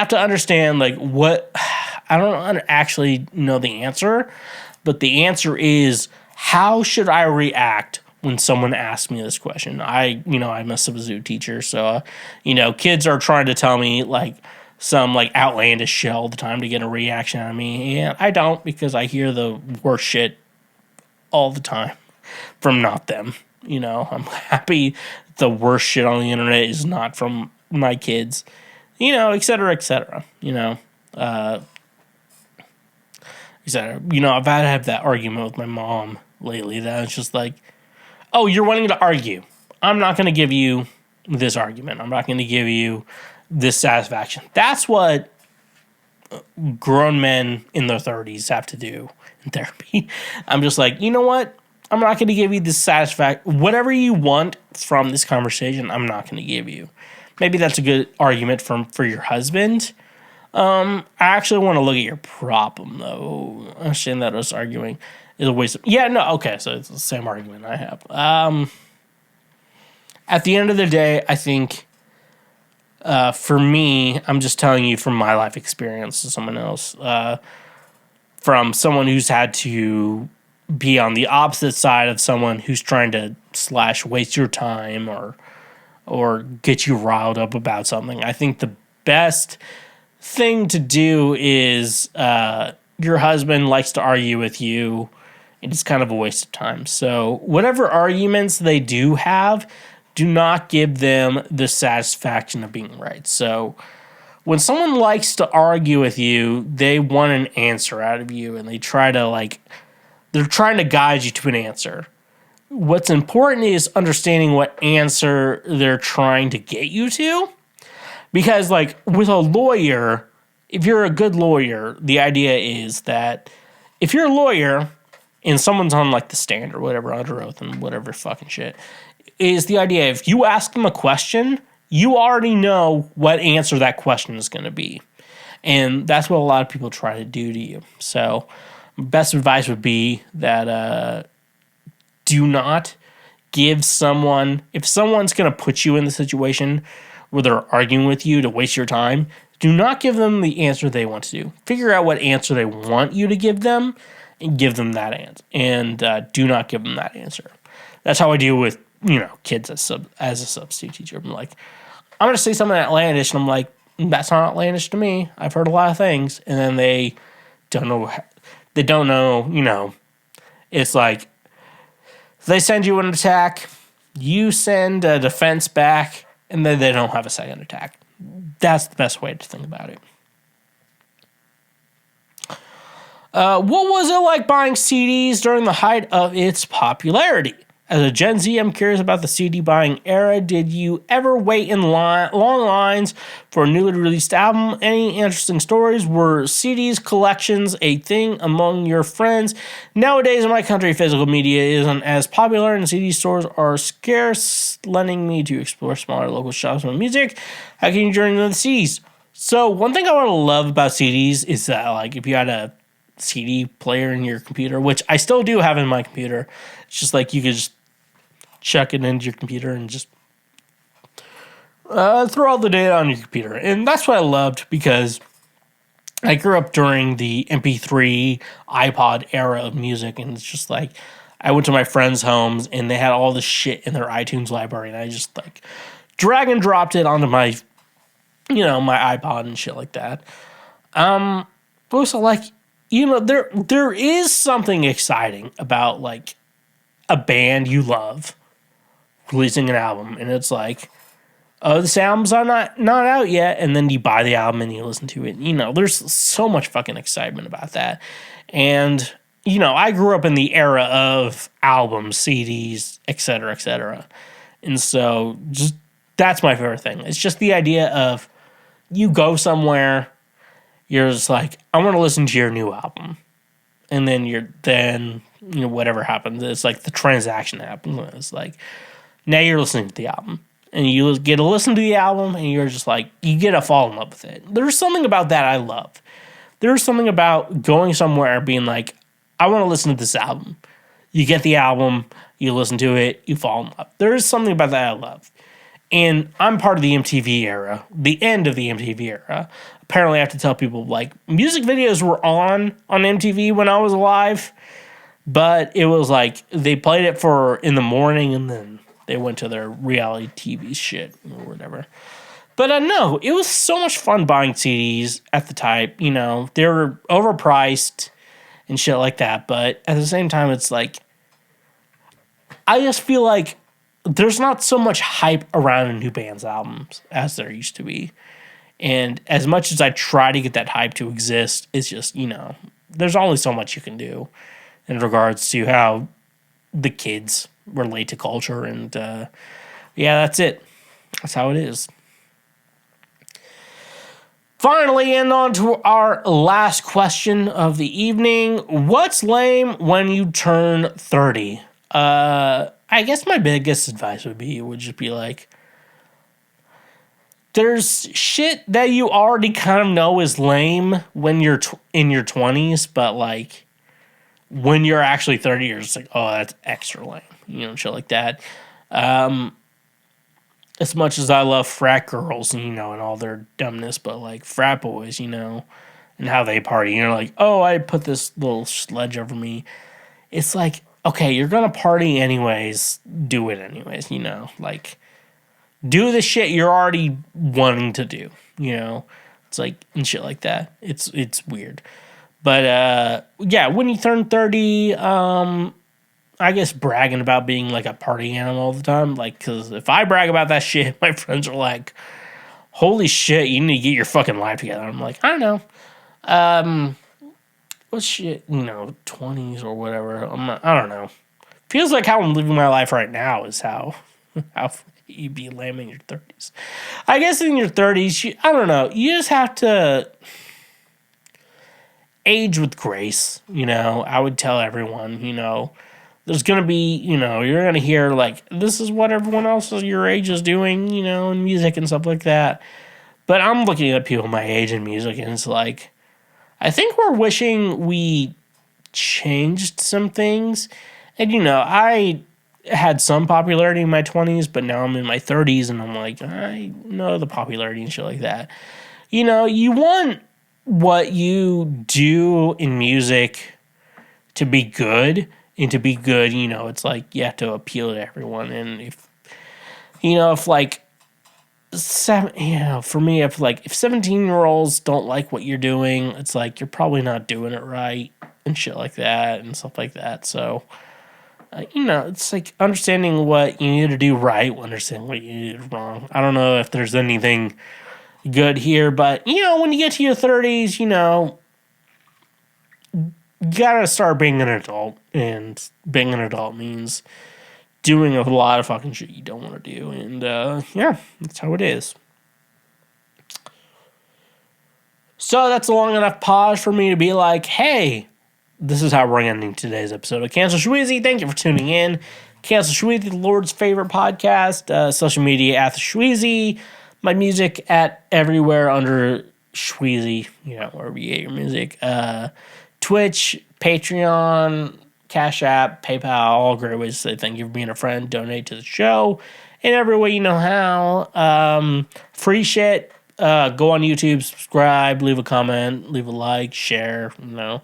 to understand, like, what, I don't actually know the answer, but the answer is, how should I react when someone asks me this question? I'm a substitute teacher, so, kids are trying to tell me, like, some, like, outlandish shit all the time to get a reaction out of me, and I don't, because I hear the worst shit all the time from not them. I'm happy the worst shit on the internet is not from my kids, et cetera, et cetera, et cetera. I've had to have that argument with my mom lately that it's just like, oh, you're wanting to argue. I'm not going to give you this argument. I'm not going to give you this satisfaction. That's what grown men in their 30s have to do in therapy. I'm just like, you know what? I'm not going to give you this satisfaction. Whatever you want from this conversation, I'm not going to give you. Maybe that's a good argument for your husband. I actually want to look at your problem, though. Understand that us arguing is a waste of... Yeah, no, okay, so it's the same argument I have. At the end of the day, I think... for me, I'm just telling you from my life experience to someone else, from someone who's had to be on the opposite side of someone who's trying to / waste your time or get you riled up about something. I think the best thing to do is your husband likes to argue with you. It's kind of a waste of time. So whatever arguments they do have, do not give them the satisfaction of being right. So when someone likes to argue with you, they want an answer out of you, and they try to they're trying to guide you to an answer. What's important is understanding what answer they're trying to get you to. Because with a lawyer, if you're a good lawyer, the idea is that if you're a lawyer and someone's on the stand or whatever, under oath and whatever fucking shit, is the idea if you ask them a question, you already know what answer that question is going to be. And that's what a lot of people try to do to you. So best advice would be that do not give someone, if someone's going to put you in the situation where they're arguing with you to waste your time, do not give them the answer they want to do. Figure out what answer they want you to give them and give them that answer. And do not give them that answer. That's how I deal with kids as a substitute teacher. I'm like, I'm going to say something outlandish, and I'm like, that's not outlandish to me. I've heard a lot of things. And then they don't know. It's like, they send you an attack, you send a defense back, and then they don't have a second attack. That's the best way to think about it. What was it like buying CDs during the height of its popularity? As a Gen Z, I'm curious about the CD buying era. Did you ever wait in long lines for a newly released album? Any interesting stories? Were CDs collections a thing among your friends? Nowadays in my country, physical media isn't as popular and CD stores are scarce, lending me to explore smaller local shops with music. How can you join the CDs? So one thing I want to love about CDs is that if you had a CD player in your computer, which I still do have in my computer, it's just you could just chuck it into your computer and just throw all the data on your computer. And that's what I loved, because I grew up during the MP3 iPod era of music, and it's just I went to my friends' homes and they had all this shit in their iTunes library, and I just drag and dropped it onto my my iPod and shit like that. Also there is something exciting about a band you love releasing an album, and it's oh, this album's not out yet, and then you buy the album and you listen to it. There's so much fucking excitement about that. And I grew up in the era of albums, CDs, etc., etc. And so just that's my favorite thing. It's just the idea of you go somewhere, you're just I want to listen to your new album. And then whatever happens, it's the transaction happens. It's now you're listening to the album. and you get to listen to the album, and you're just like, you get to fall in love with it. There's something about that I love. There's something about going somewhere being like, I want to listen to this album. You get the album, you listen to it, you fall in love. There is something about that I love. And I'm part of the MTV era, the end of the MTV era. Apparently, I have to tell people, like, music videos were on MTV when I was alive, but it was like they played it for in the morning and then they went to their reality TV shit or whatever. But no, it was so much fun buying CDs at the time. You know, they were overpriced and shit like that. But at the same time, it's like, I just feel like there's not so much hype around a new band's albums as there used to be. And as much as I try to get that hype to exist, it's just, you know, there's only so much you can do in regards to how the kids relate to culture. And yeah, that's it. That's how it is. Finally, and on to our last question of the evening. What's lame when you turn 30? I guess my biggest advice would just be like, there's shit that you already kind of know is lame when you're in your 20s, but like when you're actually 30, you're just like, oh, that's extra lame, you know, shit like that. As much as I love frat girls, you know, and all their dumbness, but like frat boys, you know, and how they party, you know, like, oh, I put this little sledge over me. It's like, okay, you're gonna party anyways, do it anyways, you know, like, do the shit you're already wanting to do, you know, it's like, and shit like that. It's weird. But, yeah, when you turn 30, I guess bragging about being like a party animal all the time, like, because if I brag about that shit, my friends are like, holy shit, you need to get your fucking life together. I'm like, I don't know. What shit, you know, 20s or whatever. I don't know. Feels like how I'm living my life right now is how you'd be lame in your 30s. I guess in your 30s, I don't know. You just have to age with grace, you know. I would tell everyone, you know, there's going to be, you know, you're going to hear, like, this is what everyone else your age is doing, you know, in music and stuff like that. But I'm looking at people my age in music, and it's like, I think we're wishing we changed some things. And, you know, I had some popularity in my 20s, but now I'm in my 30s, and I'm like, I know the popularity and shit like that. You know, you want what you do in music to be good, and to be good, you know, it's like you have to appeal to everyone. And if, you know, if like, for me, if 17-year-olds don't like what you're doing, it's like you're probably not doing it right and shit like that and stuff like that. So, you know, it's like understanding what you need to do right, understanding what you need to do wrong. I don't know if there's anything good here, but, you know, when you get to your 30s, you know, you gotta start being an adult, and being an adult means doing a lot of fucking shit you don't want to do, and yeah, that's how it is. So that's a long enough pause for me to be like, hey, this is how we're ending today's episode of Cancel Schweezy. Thank you for tuning in. Cancel Schweezy, the Lord's favorite podcast. Social media at TheSchweezy. My music at everywhere under Schweezy, you know, wherever you get your music. Twitch, Patreon, Cash App, PayPal, all great ways to say thank you for being a friend, donate to the show in every way you know how. Free shit, go on YouTube, subscribe, leave a comment, leave a like, share, you know.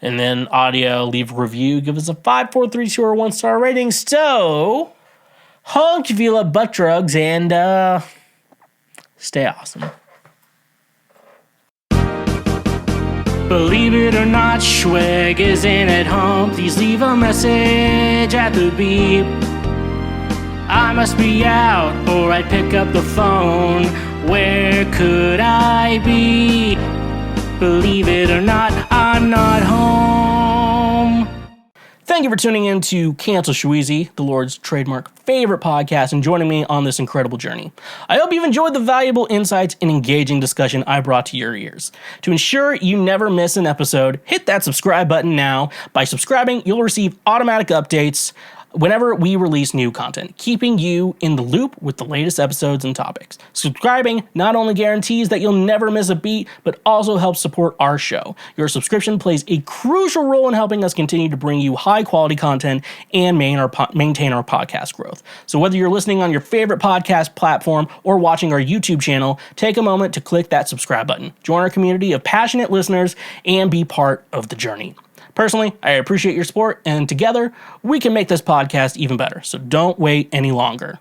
And then audio, leave a review, give us a 5, 4, 3, 2, or 1-star rating. So, honk if you love butt drugs, and stay awesome. Believe it or not, Schweg isn't at home. Please leave a message at the beep. I must be out, or I'd pick up the phone. Where could I be? Believe it or not, I'm not home. Thank you for tuning in to Cancel Schweezy, the Lord's trademark favorite podcast, and joining me on this incredible journey. I hope you've enjoyed the valuable insights and engaging discussion I brought to your ears. To ensure you never miss an episode, hit that subscribe button now. By subscribing, you'll receive automatic updates whenever we release new content, keeping you in the loop with the latest episodes and topics. Subscribing not only guarantees that you'll never miss a beat, but also helps support our show. Your subscription plays a crucial role in helping us continue to bring you high quality content and maintain our podcast growth. So whether you're listening on your favorite podcast platform or watching our YouTube channel, take a moment to click that subscribe button. Join our community of passionate listeners and be part of the journey. Personally, I appreciate your support, and together, we can make this podcast even better, so don't wait any longer.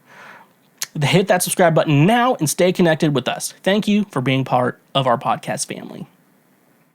Hit that subscribe button now and stay connected with us. Thank you for being part of our podcast family.